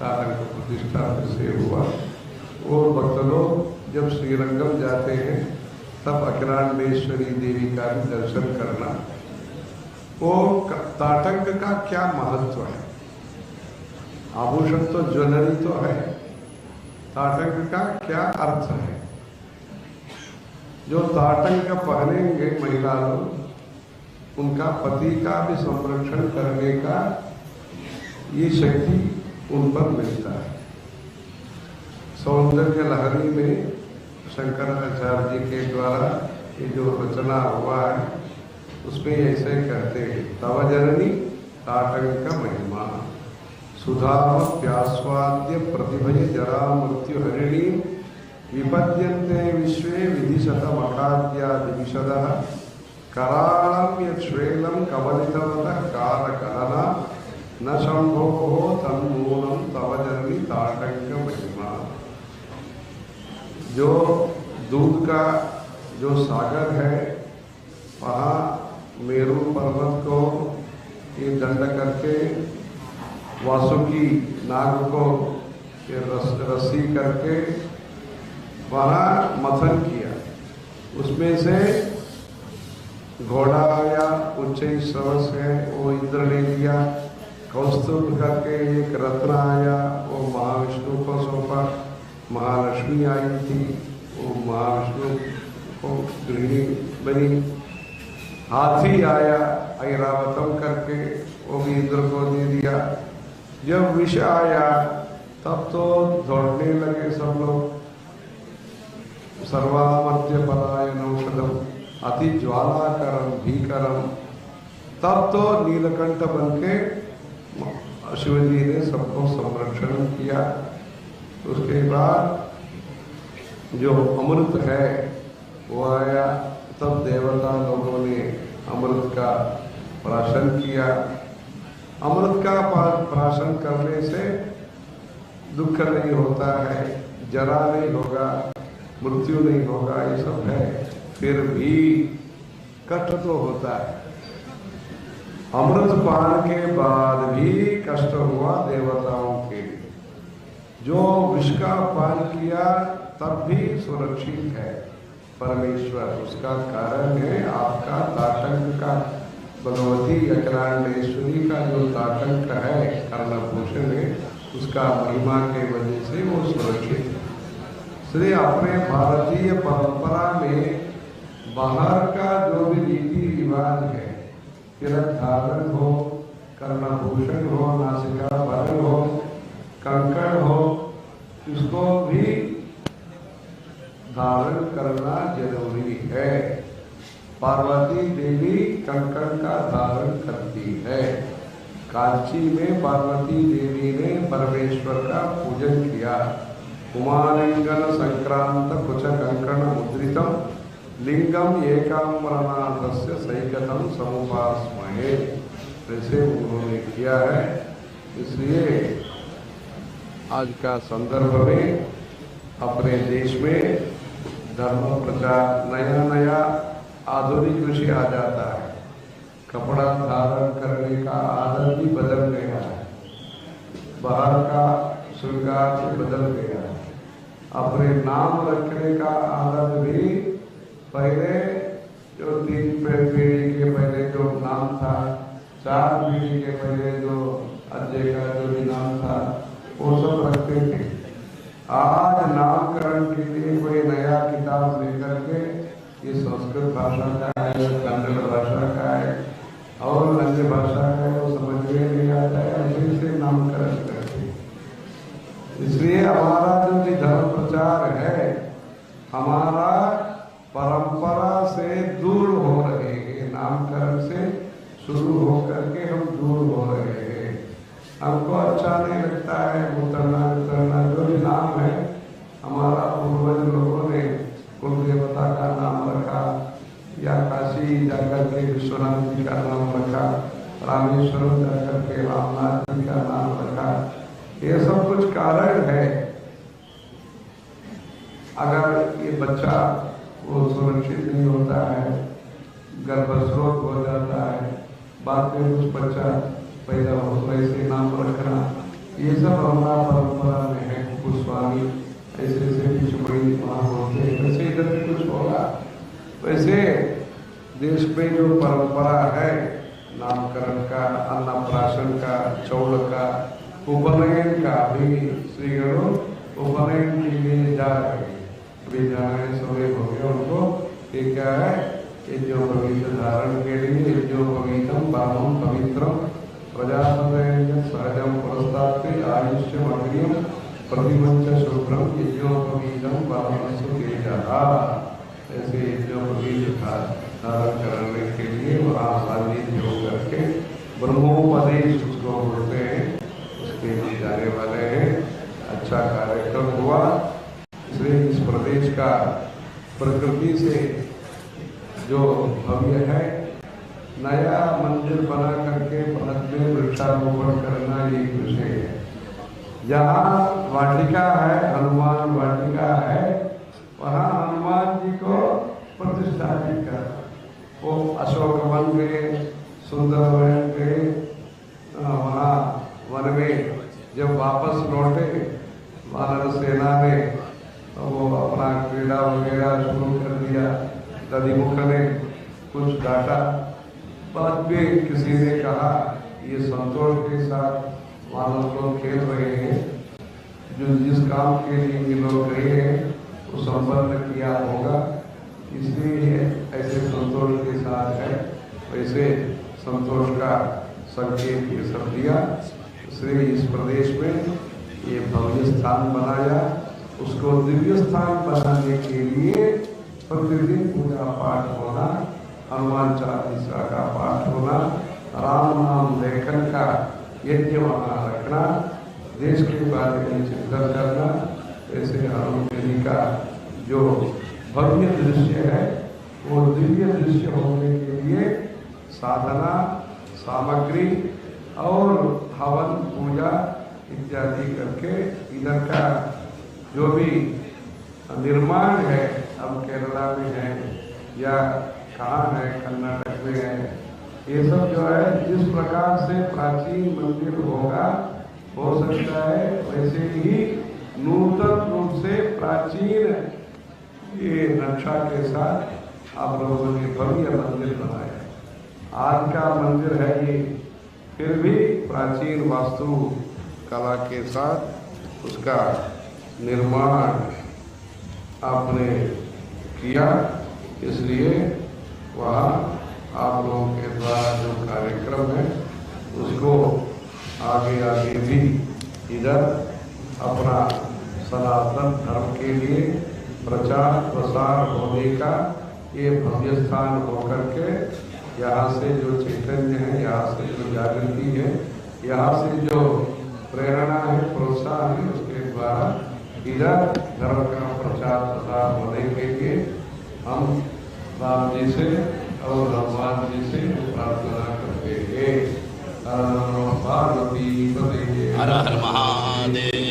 ताटंक प्रतिष्ठा से हुआ। और भक्त लोग जब श्रीरंगम जाते हैं तब अखिलांडेश्वरी देवी का भी दर्शन करना। वो ताटंक का क्या महत्व है? आभूषण तो ज्वेलरी तो है, ताटंक का क्या अर्थ है? जो ताटंक पहनेंगे महिला लोग, उनका पति का भी संरक्षण करने का ये शक्ति उन पर मिलता है। सौंदर्य लहरी में शंकराचार्य जी के द्वारा ये जो रचना हुआ है उसमें ऐसे कहते हैं, तव जननी ताटंक महिमा सुधाम प्यास्वाद्य प्रतिभय जरा मृत्यु हरिणी विपद्यन्ते विश्वे विधिशतमखाद्यादि विशदः कराळं यच्छ्वेलं कवलितवतः कालकलना न शम्भोः तन्मूलं तव जननी ताटंक महिमा। जो दूध का जो सागर है, वहाँ मेरू पर्वत को ये दंड करके वासुकी नाग को ये रस्सी करके वहाँ मथन किया। उसमें से घोड़ा आया, उच्च श्रवस है वो इंद्र ने लिया। कौस्तुभ करके एक रत्न आया, वो महाविष्णु को सौंपा। महालक्ष्मी आई थी, वो महाविष्णु को गृहिणी बनी। हाथी आया ऐरावतम करके, वो भी इंद्र को दे दिया। जब विष आया तब तो दौड़ने लगे सब लोग। सर्वामर्त्य पलायन औषधम अति ज्वालाकरम भीकरम। तब तो नीलकंठ बन के शिवजी ने सबको संरक्षण किया। उसके बाद जो अमृत है वो आया, तब देवता लोगों ने अमृत का प्राशन किया। अमृत का प्राशन करने से दुख नहीं होता है, जरा नहीं होगा, मृत्यु नहीं होगा, ये सब है। फिर भी कष्ट तो होता है। अमृत पान के बाद भी कष्ट हुआ देवताओं के लिए। जो विष का पान किया तब भी सुरक्षित है परमेश्वर। उसका कारण है आपका ताटंक का, भगवती अखिलांडेश्वरी का जो ताटंक है, कर्णभूषण है, उसका महिमा के वजह से वो सुरक्षित है। इसलिए अपने भारतीय परंपरा में बाहर का जो भी रीति रिवाज है, तिलक धारण हो, कर्णभूषण हो, नासिका भरण हो, कंकण हो, इसको भी धारण करना जरूरी है। पार्वती देवी कंकण का धारण करती है। कांची में पार्वती देवी ने परमेश्वर का पूजन किया। उमालिंगन संक्रांत कुछ कंकण मुद्रितम लिंगम एकाम्बरनाथस्य सैकतम समुपास्महे, ऐसे उन्होंने किया है। इसलिए आज का संदर्भ में अपने देश में धर्म प्रचार, नया नया आधुनिक ऋषि आ जाता है। कपड़ा धारण करने का आदत भी बदल गया है, बाहर का श्रृंगार भी बदल गया है। अपने नाम रखने का आदत भी पहले जो 3 पीढ़ी के पहले जो नाम था, 4 पीढ़ी के पहले जो अजय का जो भी नाम था, वो सब रखते थे। आज नामकरण के लिए कोई नया किताब लेकर के ये संस्कृत भाषा का है, कन्नड़ भाषा का है और अन्य भाषा का है, वो समझ में नहीं आता है, ऐसे से नामकरण करते। इसलिए हमारा जो भी धर्म प्रचार है, हमारा परंपरा शुरू होकर के हम दूर हो रहे हैं। हमको अच्छा नहीं लगता है उतरना उतरना। जो भी नाम है हमारा पूर्वज लोगों ने कुल देवता का नाम रखा, या काशी जाकर के विश्वनाथ जी का नाम रखा, रामेश्वरम जाकर के रामनाथ जी का नाम रखा। ये सब कुछ कारण है। अगर ये बच्चा वो सुरक्षित नहीं होता है, गर्भस्रोत हो जाता है, बाद में कुछ बच्चा पैदा हो तो ऐसे नाम रखना, ये सब हमारा परंपरा में है। गोस्वामी ऐसे ऐसे कुछ बड़ी वहाँ होते हैं, वैसे इधर भी कुछ होगा। वैसे देश में जो परंपरा है नामकरण का, अन्नप्राशन का, चौल का, उपनयन का, भी श्रीगणों उपनयन के लिए जा रहे हैं। अभी जाने समय हो गया उनको। ये क्या है? यज्ञोपवीत धारण के लिए यज्ञोपवीतम बाहुम पवित्रम प्रजापति सहजम पुरस्तात् आयुष्यम अग्रियम प्रतिमंच शुभ्रम यज्ञोपवीतम बाहुम तेजा। ऐसे यज्ञोपवीत धारण करने के लिए वहाँ सानिध्य होकर के ब्रह्मोपदेश उसको बोलते हैं, उसके लिए जाने वाले हैं। अच्छा कार्यक्रम हुआ। इसलिए इस प्रदेश का प्रकृति से जो भव्य है, नया मंदिर बना करके भारत में वृक्षारोपण करना एक विषय है। जहाँ वाटिका है, हनुमान वाटिका है, वहाँ हनुमान जी को प्रतिष्ठापित करना। वो अशोक वन गए, सुंदर वन गए, वहाँ वन में जब वापस लौटे वानर सेना ने वो अपना क्रीड़ा वगैरह शुरू कर दिया। दधिमुख ने कुछ डांटा, बाद में किसी ने कहा ये संतोष के साथ वानर लोग खेल रहे हैं, जो जिस काम के लिए ये लोग गए हैं वो संपन्न किया होगा, इसलिए ऐसे संतोष के साथ है। वैसे संतोष का संकेत ये सब दिया। इसलिए इस प्रदेश में ये भव्य स्थान बनाया। उसको दिव्य स्थान बनाने के लिए प्रतिदिन पूजा पाठ होना, हनुमान चालीसा का पाठ होना, राम नाम लेखन का यज्ञ वहाँ रखना, देश के बारे में चिंतन करना। ऐसे हनुमान का जो भव्य दृश्य है वो दिव्य दृश्य होने के लिए साधना, सामग्री और हवन पूजा इत्यादि करके इधर का जो भी निर्माण है, अब केरला में है या कहाँ है, कर्नाटक में है, ये सब जो है जिस प्रकार से प्राचीन मंदिर होगा हो सकता है वैसे ही नूतन रूप से प्राचीन ये नक्शा के साथ आप लोगों ने भव्य मंदिर बनाया। आज का मंदिर है ये, फिर भी प्राचीन वास्तु कला के साथ उसका निर्माण आपने किया। इसलिए वहाँ आप लोगों के द्वारा जो कार्यक्रम है उसको आगे आगे भी इधर अपना सनातन धर्म के लिए प्रचार प्रसार होने का ये भव्य स्थान होकर के यहाँ से जो चैतन्य है, यहाँ से जो जागृति है, यहाँ से जो प्रेरणा है, प्रोत्साहन है, उसके द्वारा इधर धर्म का प्रचार प्रसार होने के लिए हम राम जी से और हनुमान जी से प्रार्थना करते हैं। पार्वती पते हर हर महादेव।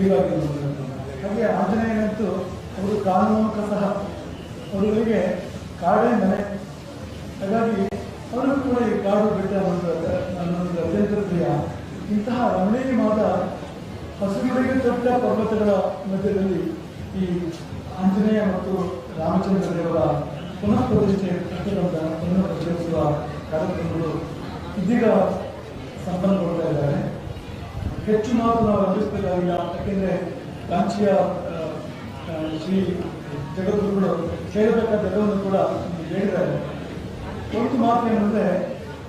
ಜೈವಾಗಿರುವಂಥದ್ದು. ಹಾಗೆ ಆಂಜನೇಯನಂತೂ ಅವರು ಕಾನೂನು ಸಹ ಅವರುಗಳಿಗೆ ಕಾಡೇ ಮನೆ. ಹಾಗಾಗಿ ಅವರು ಕೂಡ ಈ ಕಾಡು ಬೆಟ್ಟ ನನ್ನೊಂದು ಅತ್ಯಂತ ಪ್ರಿಯ. ಇಂತಹ ರಮಣೀಯವಾದ ಹಸುಗಳಿಗೆ ದೊಡ್ಡ ಪರ್ವತಗಳ ಮಧ್ಯದಲ್ಲಿ ಈ ಆಂಜನೇಯ ಮತ್ತು ರಾಮಚಂದ್ರ ದೇವರ ಪುನಃ ಪ್ರತಿಷ್ಠಿಸುವ ಕಾರ್ಯಕ್ರಮಗಳು ಇದೀಗ ಸಂಪನ್ನಗೊಳ್ತಾ ಇದ್ದಾರೆ. ಹೆಚ್ಚು ಮಾತು ನಾವು ಅಂದಿಸಬೇಕಾಗಿಲ್ಲ, ಯಾಕೆಂದರೆ ಕಾಂಚಿಯ ಶ್ರೀ ಜಗದ್ಗುರುಗಳು ಹೇಳಬೇಕಾದ ಎಲ್ಲವನ್ನು ಕೂಡ ಹೇಳಿದ್ದಾರೆ. ಒಂದು ಮಾತು ಏನಂದರೆ,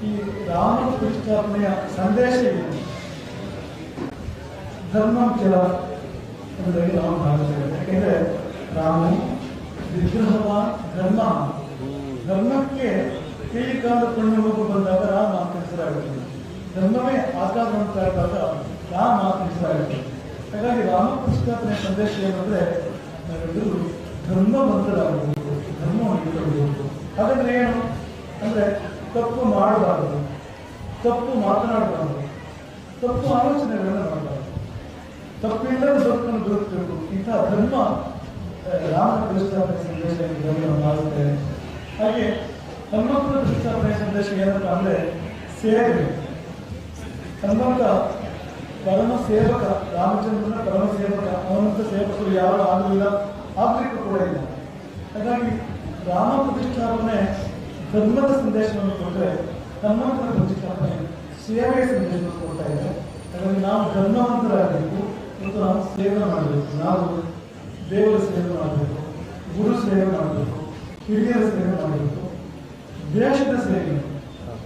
ಈ ರಾಮ ಪ್ರತಿಷ್ಠಾಪನೆಯ ಸಂದೇಶ ಏನು? ಧರ್ಮ ಕೆಲ ಎಂಬುದಾಗಿ ನಾವು ಭಾವಿಸ್ತೇವೆ. ಯಾಕೆಂದರೆ ರಾಮನು ವಿಗ್ರಹವ ಧರ್ಮಕ್ಕೆ ಕೈಕಾಲ ಕೊಂಡು ಬಂದಾಗ ರಾಮ ಅಂತ ಹೆಸರಾಗುತ್ತದೆ. ಧರ್ಮವೇ ಆಕಾರ ಅಂತ ಇದ್ದಾಗ ರಾಮ ಅಂತ ಹೆಸರಾಗುತ್ತದೆ. ಹಾಗಾಗಿ ರಾಮ ಪ್ರತಿಷ್ಠಾಪನೆ ಸಂದೇಶ ಏನಂದ್ರೆ, ನಾವೆಲ್ಲರೂ ಧರ್ಮವಂತರಾಗಬೇಕು, ಧರ್ಮವನ್ನು ಇಡಬೇಕು. ಹಾಗಾದ್ರೆ ಏನು ಅಂದ್ರೆ, ತಪ್ಪು ಮಾಡಬಾರದು, ತಪ್ಪು ಮಾತನಾಡಬಾರದು, ತಪ್ಪು ಆಲೋಚನೆಗಳನ್ನು ಮಾಡಬಾರದು, ತಪ್ಪಿಲ್ಲದ ಬದುಕನ್ನು ಬದುಕಬೇಕು. ಇಂತಹ ಧರ್ಮ ರಾಮ ಪ್ರತಿಷ್ಠಾಪನೆ ಸಂದೇಶ ಎಂಬುದಾಗಿ ನಾವು ಮಾಡುತ್ತೇವೆ. ಹಾಗೆ ಹನುಮಂತನ ಪ್ರತಿಷ್ಠಾಪನೆ ಸಂದೇಶ ಏನಪ್ಪ ಅಂದರೆ ಸೇವೆ. ಹನುಮಂತ ಪರಮ ಸೇವಕ, ರಾಮಚಂದ್ರನ ಪರಮ ಸೇವಕ. ಅವನಂತ ಸೇವಕರು ಯಾರು ಆಗಲಿಲ್ಲ, ಆಗಲಿಕ್ಕೂ ಕೂಡ ಇಲ್ಲ. ಹಾಗಾಗಿ ರಾಮ ಪ್ರತಿಷ್ಠಾಪನೆ ಧರ್ಮದ ಸಂದೇಶವನ್ನು ಕೊಟ್ಟರೆ, ಹನುಮಂತನ ಪ್ರತಿಷ್ಠಾಪನೆ ಸೇವೆಯ ಸಂದೇಶವನ್ನು ಕೊಡ್ತಾ ಇದೆ. ಹಾಗಾಗಿ ನಾವು ಧರ್ಮವಂತರಾಗಬೇಕು ಮತ್ತು ನಾವು ಸೇವೆ ಮಾಡಬೇಕು. ನಾವು ದೇವರ ಸೇವೆ ಮಾಡಬೇಕು, ಗುರು ಸೇವೆ ಮಾಡಬೇಕು, ಹಿರಿಯರ ಸೇವೆ ಮಾಡಬೇಕು, ದೇಶದ ಸೇವೆ,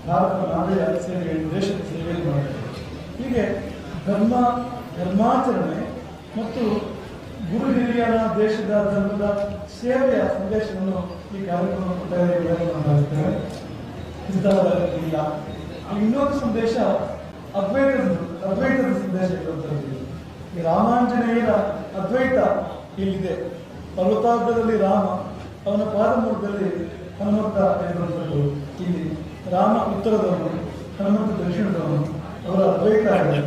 ಭಾರತ ನಾಡಿನ ಸೇವೆ, ದೇಶದ ಸೇವೆ ಮಾಡಬೇಕು. ಹೀಗೆ ಧರ್ಮಾಚರಣೆ ಮತ್ತು ಗುರು ಹಿರಿಯರ ದೇಶದ ಧರ್ಮದ ಸೇವೆಯ ಸಂದೇಶವನ್ನು ಈ ಕಾರ್ಯಕ್ರಮ ಕೊಟ್ಟಿದ್ದೇವೆ. ಇಲ್ಲ, ಇನ್ನೊಂದು ಸಂದೇಶ ಅದ್ವೈತದ ಸಂದೇಶ ಇರುವಂಥದ್ದು. ಈ ರಾಮಾಂಜನೇಯರ ಅದ್ವೈತ ಇಲ್ಲಿದೆ. ಪರ್ವತಾಗ್ರದಲ್ಲಿ ರಾಮ, ಅವನ ಪಾದಮೂಲದಲ್ಲಿ ಹನುಮಂತ ಇರುವಂಥದ್ದು. ಇಲ್ಲಿ ರಾಮ ಉತ್ತರದವನು, ಹನುಮಂತ ದಕ್ಷಿಣದವನು. ಅವರ ಅದ್ವೈತ ಇದೆ.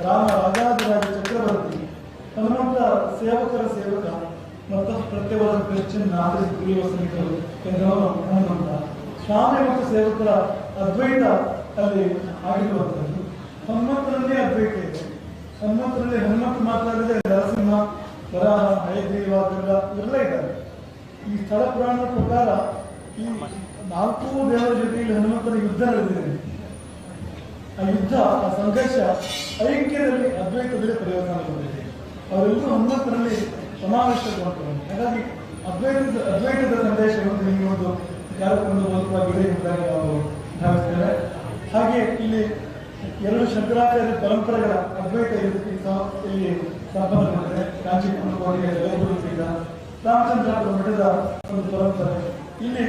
ರಾಮ ರಾಜಾದಿರಾಜ ಚಕ್ರವರ್ತಿ, ಹನುಮಂತ ಸೇವಕರ ಸೇವಕ ಮತ್ತು ಪ್ರತ್ಯವರ ಕ್ರಿಶ್ಚಿಯನ್ ಆಧರಿಸಿ ಕುಡಿಯುವ ಸೈನಿಕರು ಎಂದವರು ಹನುಮಂತ. ಸ್ವಾಮಿ ಮತ್ತು ಸೇವಕರ ಅದ್ವೈತ ಅಲ್ಲಿ ಆಗಿರುವಂಥದ್ದು. ಹನುಮಂತನಲ್ಲಿ ಅದ್ವೈತ ಇದೆ. ಹನುಮಂತನಲ್ಲಿ ಹನುಮಂತ ಮಾತಾಡಿದ್ರೆ ನರಸಿಂಹ, ವರಾಹ, ಹಯಗ್ರೀವ, ಗರುಡ ಇವರೆಲ್ಲ ಇದ್ದಾರೆ. ಈ ಸ್ಥಳ ಪುರಾಣದ ಪ್ರಕಾರ ಈ 4 ದೇವರ ಜೊತೆಯಲ್ಲಿ ಹನುಮಂತನ ಯುದ್ಧ ನಡೆದಿದೆ. ಆ ಯುದ್ಧ, ಆ ಸಂಘರ್ಷ ಐಕ್ಯದಲ್ಲಿ, ಅದ್ವೈತದಲ್ಲಿ ಪರಿವರ್ತನೆಗೊಂಡಿದೆ. ಅವರೆಲ್ಲರೂ ಹನುಮಂತನಲ್ಲಿ ಸಮಾವೇಶಗೊಂಡಿದ್ದಾರೆ. ಹಾಗಾಗಿ ಅದ್ವೈತದ ಸಂದೇಶವನ್ನು ಈ ಒಂದು ಕಾರ್ಯಕ್ರಮದ ಮೂಲಕವಾಗಿದೆ ಎಂಬುದಾಗಿ ನಾವು ಭಾವಿಸ್ತೇವೆ. ಹಾಗೆ ಇಲ್ಲಿ 2 ಶಂಕರಾಚಾರ್ಯ ಪರಂಪರೆಗಳ ಅದ್ವೈತ ಇಲ್ಲಿ ಸಂಪನ್ನಗೊಂಡಿದೆ. ಕಾಂಚೀಪುರ ಜಗದ್ಗುರುಪೀಠ, ರಾಮಚಂದ್ರಾಪುರ ಮಠದ ಒಂದು ಪರಂಪರೆ. ಇಲ್ಲಿ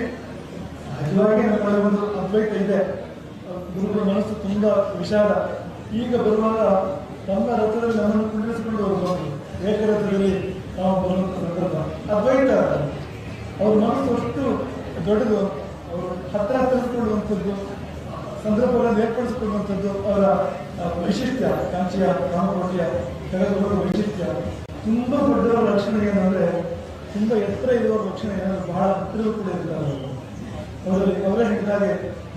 ಸಹಜವಾಗಿ ನಮ್ಮ ಒಂದು ಅದ್ವೈತ ಇದೆ. ಗುರುಗಳ ಮನಸ್ಸು ತುಂಬಾ ವಿಶಾಲ. ಈಗ ಬರುವಾಗ ತಮ್ಮ ರಥದಲ್ಲಿ ನಮ್ಮನ್ನು ಕುಂಡಿರಿಸಿಕೊಂಡು ಹೋಗಬಹುದು. ಏಕರಥದಲ್ಲಿ ನಾವು ಬರುವಂಥ ಸಂದರ್ಭ ಅದ್ವೈತ. ಅವ್ರ ಮನಸ್ಸು ಅಷ್ಟು ದೊಡ್ಡದು. ಅವರು ಹತ್ತಿರಕೊಳ್ಳುವಂಥದ್ದು, ಸಂದರ್ಭಗಳನ್ನು ಏರ್ಪಡಿಸಿಕೊಳ್ಳುವಂಥದ್ದು ಅವರ ವೈಶಿಷ್ಟ್ಯ. ಕಾಂಚಿಯ ರಾಮಕೋಟೆಯ ಜಗದ್ಗುರುಗಳ ವೈಶಿಷ್ಟ್ಯ. ತುಂಬ ದೊಡ್ಡವರ ಲಕ್ಷಣ ಏನಂದರೆ, ತುಂಬ ಎತ್ತರ ಇರುವ ಲಕ್ಷಣ ಏನಾದರೂ ಬಹಳ ಹತ್ತಿರ ಕೂಡ ಇರ್ತಾರೆ. ಅವರೇ ಹೇಳಿದಾಗೆ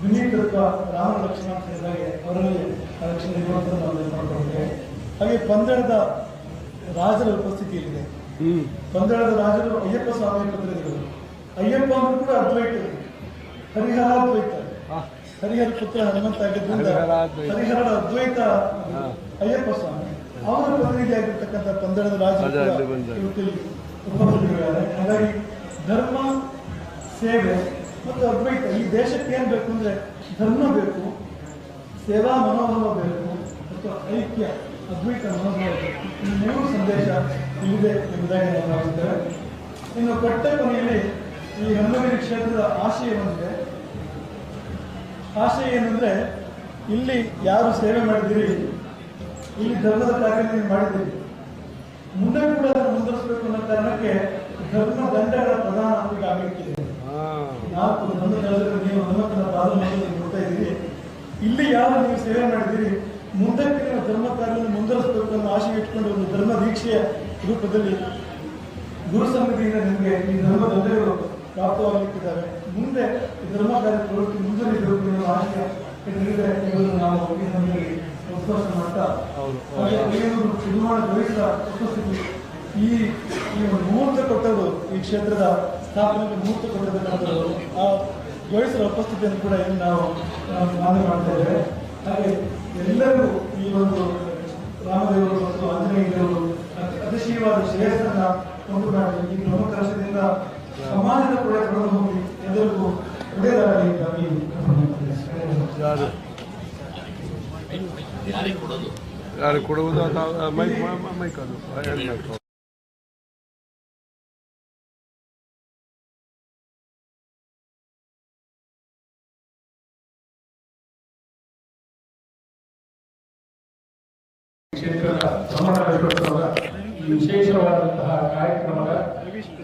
ವಿನೀತತ್ವ ರಾಮ ಲಕ್ಷಣ ಅಂತ ಹೇಳಿದಾಗೆ ಅವರಲ್ಲಿ ಆ ಲಕ್ಷಣ ಇರುವಂಥದ್ದು ನಾವು ಮಾಡ್ಕೊಳ್ತೇವೆ. ಹಾಗೆ ಪಂದಳದ ರಾಜರ ಉಪಸ್ಥಿತಿ ಇಲ್ಲಿದೆ. ಪಂದಳದ ರಾಜರು ಅಯ್ಯಪ್ಪ ಸ್ವಾಮಿಯ ಪ್ರತಿನಿಧಿಗಳು. ಅಯ್ಯಪ್ಪ ಅಂದ್ರೂ ಕೂಡ ಅದ್ವೈತ, ಹರಿಹರಾದ್ವೈತ. ಹರಿಹರ ಪುತ್ರ ಹನುಮಂತ ಆಗಿದ್ದರಿಂದ ಹರಿಹರರ ಅದ್ವೈತ ಅಯ್ಯಪ್ಪ ಸ್ವಾಮಿ. ಅವರ ಪ್ರತಿನಿಧಿಯಾಗಿರ್ತಕ್ಕಂಥ ಪಂದಳದ ರಾಜರು ಉಪಸ್ಥಿತಿಗಳಿದ್ದಾರೆ. ಹಾಗಾಗಿ ಧರ್ಮ, ಸೇವೆ ಮತ್ತು ಅದ್ವೈತ, ಈ ದೇಶಕ್ಕೆ ಏನು ಬೇಕು ಅಂದರೆ ಧರ್ಮ ಬೇಕು, ಸೇವಾ ಮನೋಭಾವ ಬೇಕು ಮತ್ತು ಐಕ್ಯ, ಅದ್ವೈತ ಮನೋಭಾವ ಬೇಕು. ಈ 3 ಸಂದೇಶ ಇಲ್ಲಿದೆ ಎಂಬುದಾಗಿ ನಾವು ಭಾವಿಸ್ತೇವೆ. ಇನ್ನು ಕಟ್ಟ ಕೊನೆಯಲ್ಲಿ ಈ ಹನುಮಗಿರಿ ಕ್ಷೇತ್ರದ ಆಶಯ ಒಂದಿದೆ. ಆಶಯ ಏನಂದರೆ, ಇಲ್ಲಿ ಯಾರು ಸೇವೆ ಮಾಡಿದ್ದೀರಿ, ಇಲ್ಲಿ ಧರ್ಮದ ಕಾರ್ಯ ನೀವು ಮಾಡಿದ್ದೀರಿ, ಮುಂದೆ ಕೂಡ ಅದನ್ನು ಮುಂದುವರಿಸಬೇಕು ಅನ್ನೋ ಕಾರಣಕ್ಕೆ ಧರ್ಮ ದಂಡಗಳ ಪ್ರಧಾನ ಈಗ ಆಗಬೇಕಿದೆ. 4 ಧರ್ಮದಲ್ಲಿ ನೀವು ಹನುಮಂತನ ಪಾದವನ್ನು ನೋಡ್ತಾ ಇದ್ದೀರಿ. ಇಲ್ಲಿ ಯಾರು ನೀವು ಸೇವೆ ಮಾಡಿದ್ದೀರಿ, ಮುಂದಕ್ಕೆ ನೀವು ಧರ್ಮ ಕಾರ್ಯವನ್ನು ಮುಂದುವರಿಸಬೇಕು ಅನ್ನೋ ಆಶೆ ಇಟ್ಕೊಂಡು ಒಂದು ಧರ್ಮ ದೀಕ್ಷೆಯ ರೂಪದಲ್ಲಿ ಗುರು ಸಮಿತಿಯಿಂದ ನಿಮಗೆ ಈ ಧರ್ಮ ದಂಧೆಗಳು ಪ್ರಾಪ್ತವಾಗಲಿಕ್ಕಿದ್ದಾವೆ. ಮುಂದೆ ಈ ಧರ್ಮ ಕಾರ್ಯ ಪ್ರವೃತ್ತಿ ಮುಂದುವರಿಸಬೇಕು ಅನ್ನೋ ಆಶಯ ಇಟ್ಟರೆ ಇವರು ನಾವು ಈ ಸಮಯದಲ್ಲಿ ಉತ್ಕರ್ಷ ಮಾಡ್ತಾ ಚುನಾವಣಾ ಜೋಯಿಸಿದ ಉಪಸ್ಥಿತಿ ಈ ಒಂದು ಮುಹೂರ್ತ ಕೊಟ್ಟರು, ಈ ಕ್ಷೇತ್ರದ ಸ್ಥಾಪನೆಗೆ ಮುಹೂರ್ತ ಕೊಟ್ಟದಕ್ಕಂಥದ್ದು ಆ ಜೋಯಿಸರ ಉಪಸ್ಥಿತಿಯನ್ನು ಕೂಡ ಇಲ್ಲಿ ನಾವು ಮಾನ್ಯ ಮಾಡ್ತಾ ಇದ್ದೇವೆ. ಹಾಗೆ ಎಲ್ಲರೂ ಈ ಒಂದು ರಾಮದೇವರು ಮತ್ತು ಆಂಜನೇಯ ದೇವರು ಅತಿಶಯವಾದ ಶ್ರೇಯಸ್ಸನ್ನ ಕೊಂಡು ಮಾಡಿ ಈ ಪ್ರಮುಖ ಕಲಶದಿಂದ ಸಮಾಜದ ಕೂಡ ಕಳೆದು ಹೋಗಿ ಎಲ್ಲರಿಗೂ ಒಳ್ಳೆಯದಾಗಲಿ ಯಾರು ಕೊಡುವುದು ಮೈಕ್ ಅದು ಕ್ಷೇತ್ರದ ಸಮಾರೋಹದ ಈ ವಿಶೇಷವಾದಂತಹ ಕಾರ್ಯಕ್ರಮದ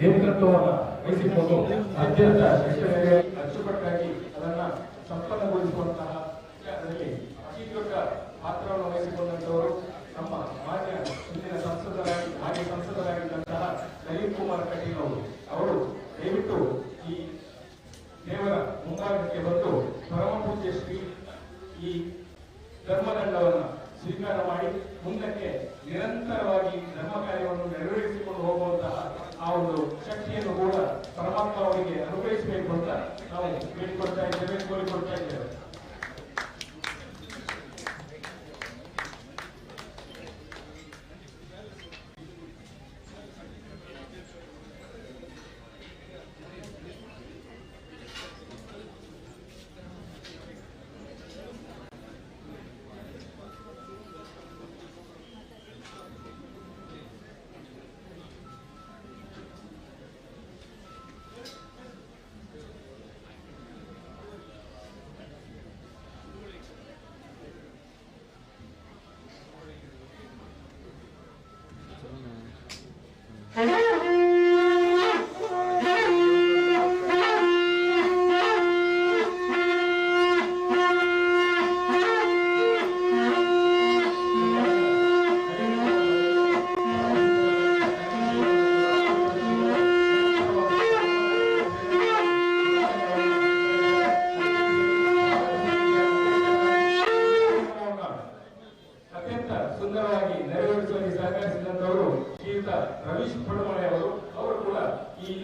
ನೇತೃತ್ವವನ್ನು ವಹಿಸಿಕೊಂಡು ಅತ್ಯಂತ ಶಿಷ್ಟರಿಗೆ ಅಚ್ಚುಕಟ್ಟಾಗಿ ಅದನ್ನು ಸಂಪನ್ನಗೊಳಿಸುವಂತಹ ವಿಚಾರದಲ್ಲಿ ಅತಿ ದೊಡ್ಡ ಪಾತ್ರವನ್ನು ವಹಿಸಿಕೊಂಡಂತವರು ನಮ್ಮ ಮಾನ್ಯ ಹಿಂದಿನ ಸಂಸದರಾಗಿದ್ದಂತಹ ನಳಿನ್ ಕುಮಾರ್ ಕಟೀಲ್ ಅವರು ದಯವಿಟ್ಟು ಈ ದೇವರ ಮುಂಭಾಗಕ್ಕೆ ಬಂದು ಪರಮ ಪೂಜ್ಯ ಶ್ರೀ ಈ ಧರ್ಮದಂಡವನ್ನು ಸ್ವೀಕಾರ ಮಾಡಿ ಮುಂದಕ್ಕೆ ನಿರಂತರವಾಗಿ ಧರ್ಮ ಕಾರ್ಯವನ್ನು ನೆರವೇರಿಸಿಕೊಂಡು ಹೋಗುವಂತಹ ಆ ಒಂದು ಶಕ್ತಿಯನ್ನು ಕೂಡ ಪರಮಾತ್ಮ ಅವರಿಗೆ ಅನುಗ್ರಹಿಸಬೇಕು ಅಂತ ನಾವು ಬೇಡಿಕೊಳ್ತಾ ಇದ್ದೇವೆ, ಕೋರಿಕೊಳ್ತಾ ಇದ್ದೇವೆ. ಸುಂದರವಾಗಿ ನೆರವೇರಿಸುವಲ್ಲಿ ಸಹಕರಿಸಿದಂತವರು ಶ್ರೀಯುತ ರವೀಶ್ ಪಡುಮಳೆ ಅವರು ಕೂಡ ಈ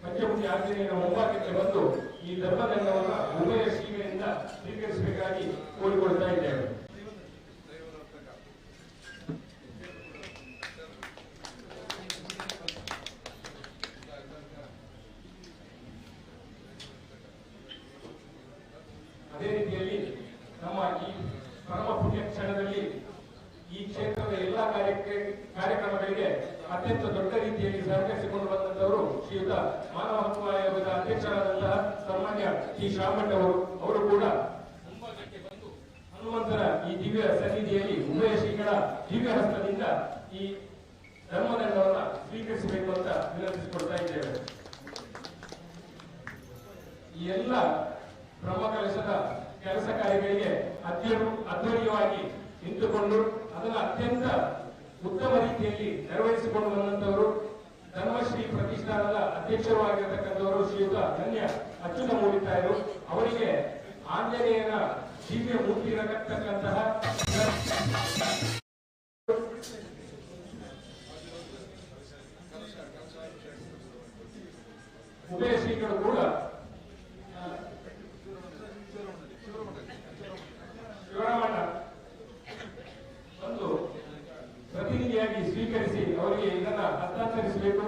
ಪಂಚಮುಖಿ ಆಂಜನೇಯನ ಮುಂಭಾಗಕ್ಕೆ ಬಂದು ಈ ಧರ್ಮದಂಡವನ್ನು ಉಭಯ ಶ್ರೀಗಳಿಂದ ಸ್ವೀಕರಿಸಬೇಕಾಗಿ ಕೋರಿಕೊಳ್ತಾ ಇದ್ದೇವೆ. ಅದೇ ರೀತಿಯಲ್ಲಿ ನಮ್ಮ ಈ ಪರಮ ಪುಣ್ಯ ಕ್ಷಣದಲ್ಲಿ ಈ ಕ್ಷೇತ್ರದ ಎಲ್ಲಾ ಕಾರ್ಯಕ್ರಮಗಳಿಗೆ ಅತ್ಯಂತ ದೊಡ್ಡ ರೀತಿಯಲ್ಲಿ ಸಹಕರಿಸಿಕೊಂಡು ಬಂದಂತವರು ಶ್ರೀಯುತ ಮಾನವ ಹಕ್ಕು ಆಯೋಗದ ಅಧ್ಯಕ್ಷರಾದಂತಹ ಸನ್ಮಾನ್ಯ ಶ್ರೀ ಶ್ರಾಮಠ್ ಅವರು ಕೂಡ ಮುಂಭಾಗಕ್ಕೆ ಬಂದು ಹನುಮಂತರ ಈ ದಿವ್ಯ ಸನ್ನಿಧಿಯಲ್ಲಿ ಉಭಯ ಶ್ರೀಗಳ ದಿವ್ಯ ಹಸ್ತದಿಂದ ಈ ಧರ್ಮದಂಡವನ್ನು ಸ್ವೀಕರಿಸಬೇಕು ಅಂತ ವಿನಂತಿಸಿಕೊಡ್ತಾ ಇದ್ದೇವೆ. ಈ ಎಲ್ಲ ಬ್ರಹ್ಮಕಲಶದ ಕೆಲಸ ಕಾರ್ಯಗಳಿಗೆ ಅದ್ವೈಯವಾಗಿ ನಿಂತುಕೊಂಡು ಅದನ್ನು ಅತ್ಯಂತ ಉತ್ತಮ ರೀತಿಯಲ್ಲಿ ನೆರವೇರಿಸಿಕೊಂಡು ಬಂದಂತವರು ಧರ್ಮಶ್ರೀ ಪ್ರತಿಷ್ಠಾನದ ಅಧ್ಯಕ್ಷರು ಆಗಿರತಕ್ಕಂಥವರು ಶ್ರೀಯುತ ಧನ್ಯ ಅಚ್ಯುತ ಮೂಡಿತಾಯರು ಅವರಿಗೆ ಆಂಜನೇಯನ ದಿವ್ಯ ಮೂರ್ತಿ ಇರತಕ್ಕಂತಹ ಉಭಯ ಶ್ರೀಗಳು ಕೂಡ ಶಿವರಾಮಣ್ಣ ಒಂದು ಪ್ರತಿನಿಧಿಯಾಗಿ ಸ್ವೀಕರಿಸಿ ಅವರಿಗೆ ಇದನ್ನ ಹಸ್ತಾಂತರಿಸಬೇಕು.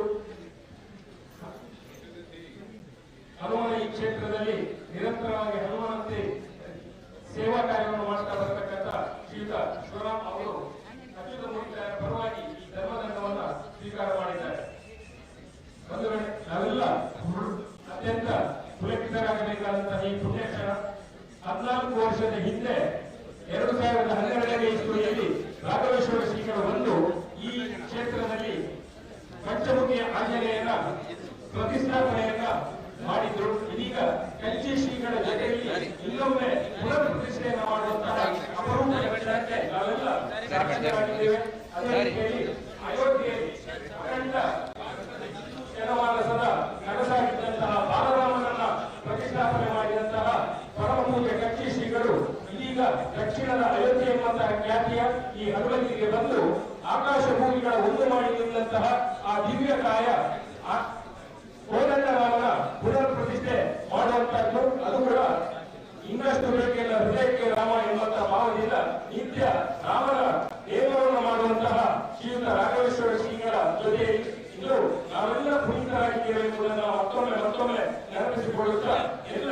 ಹನುಮನ ಈ ಕ್ಷೇತ್ರದಲ್ಲಿ ನಿರಂತರವಾಗಿ ಹನುಮನಂತೆ ಸೇವಾ ಕಾರ್ಯವನ್ನು ಮಾಡ್ತಾ ಬರತಕ್ಕಂಥ ಶ್ರೀಯುತ ಶಿವರಾಮ್ ಅವರು ಅಚ್ಯುತ ಮೂಡಿತಾಯರ ಪರವಾಗಿ ಈ ಧರ್ಮದಂಡವನ್ನು ಸ್ವೀಕಾರ ಮಾಡಿದ್ದಾರೆ. ನಾವೆಲ್ಲ ಅತ್ಯಂತ ಪುಲಕಿತರಾಗಬೇಕಾದಂತಹ ಈ ಪುಣ್ಯಕ್ಷಣ 14 ವರ್ಷದ ಹಿಂದೆ 2012ನೇ ಇಸ್ವಿಯಲ್ಲಿ ರಾಘವೇಶ್ವರ ಶ್ರೀಗಳು ಬಂದು ಈ ಕ್ಷೇತ್ರದಲ್ಲಿ ಪಂಚಮುಖಿ ಆಂಜನೇಯನ ಪ್ರತಿಷ್ಠಾಪನೆಯನ್ನ ಮಾಡಿದ್ರು. ಇದೀಗ ಕಂಚಿ ಶ್ರೀಗಳು ಶ್ರೀಗಳ ಜೊತೆಯಲ್ಲಿ ಇನ್ನೊಮ್ಮೆ ಪುನರ್ ಪ್ರತಿಷ್ಠೆಯನ್ನು ಮಾಡುವಂತಹ ಅಪರೂಪದ ಘಟನೆಗೆ ನಾವೆಲ್ಲ ಸಾಕ್ಷಿಗಳಾಗಿದ್ದೇವೆ. ಅದೇ ರೀತಿಯಲ್ಲಿ ಅಯೋಧ್ಯೆಯಲ್ಲಿ ಅಖಂಡ ಜನಮಾನಸದ ಕನಸಾಗಿದ್ದಂತಹ ಬಾಲರಾಮನನ್ನ ಪ್ರತಿಷ್ಠಾಪನೆ ಮಾಡಿದಂತಹ ಪರಮ ಪೂಜ್ಯ ಕಚ್ಚಿ ಶ್ರೀಗಳು ಇದೀಗ ದಕ್ಷಿಣದ ಅಯೋಧ್ಯೆ ಎಂಬಂತಹ ಖ್ಯಾತಿಯ ಈ ಹನುಮಂತಿಗೆ ಬಂದು ಆಕಾಶ ಭೂಮಿಗಳ ಒಂದು ಮಾಡಿ ನಿಂತಹ ಆ ದಿವ್ಯ ಕಾಯ ಕೋದಂಡರಾಮನ ಪುನರ್ ಪ್ರತಿಷ್ಠೆ ಮಾಡುವಂತಹದ್ದು. ಅದು ಕೂಡ ಇನ್ನಷ್ಟು ಬೇಕೆಲ್ಲ ಹೃದಯಕ್ಕೆ ರಾಮ ಎಂಬಂತಹ ಭಾವದಿಂದ ನಿತ್ಯ ರಾಮನ ನೇಮವನ್ನು ಮಾಡುವಂತಹ ಶ್ರೀಯುತ ರಾಘವೇಶ್ವರ ಶ್ರೀಗಳ ಜೊತೆಯಲ್ಲಿ ಇದು ನಾವೆಲ್ಲ ಪುನೀತರಾಗಿದ್ದೇವೆ ಎಂಬುದನ್ನು ಮತ್ತೊಮ್ಮೆ ನೆನಪಿಸಿಕೊಳ್ಳುತ್ತಾ ಎಲ್ಲ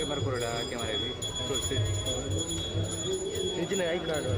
ಬರ್ಕೊಡ ಕ್ಯಾಮರಾ ತೋರಿಸಿ I card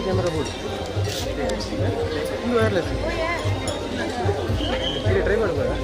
camera board wireless try ಮಾಡ್ಬೋದಾ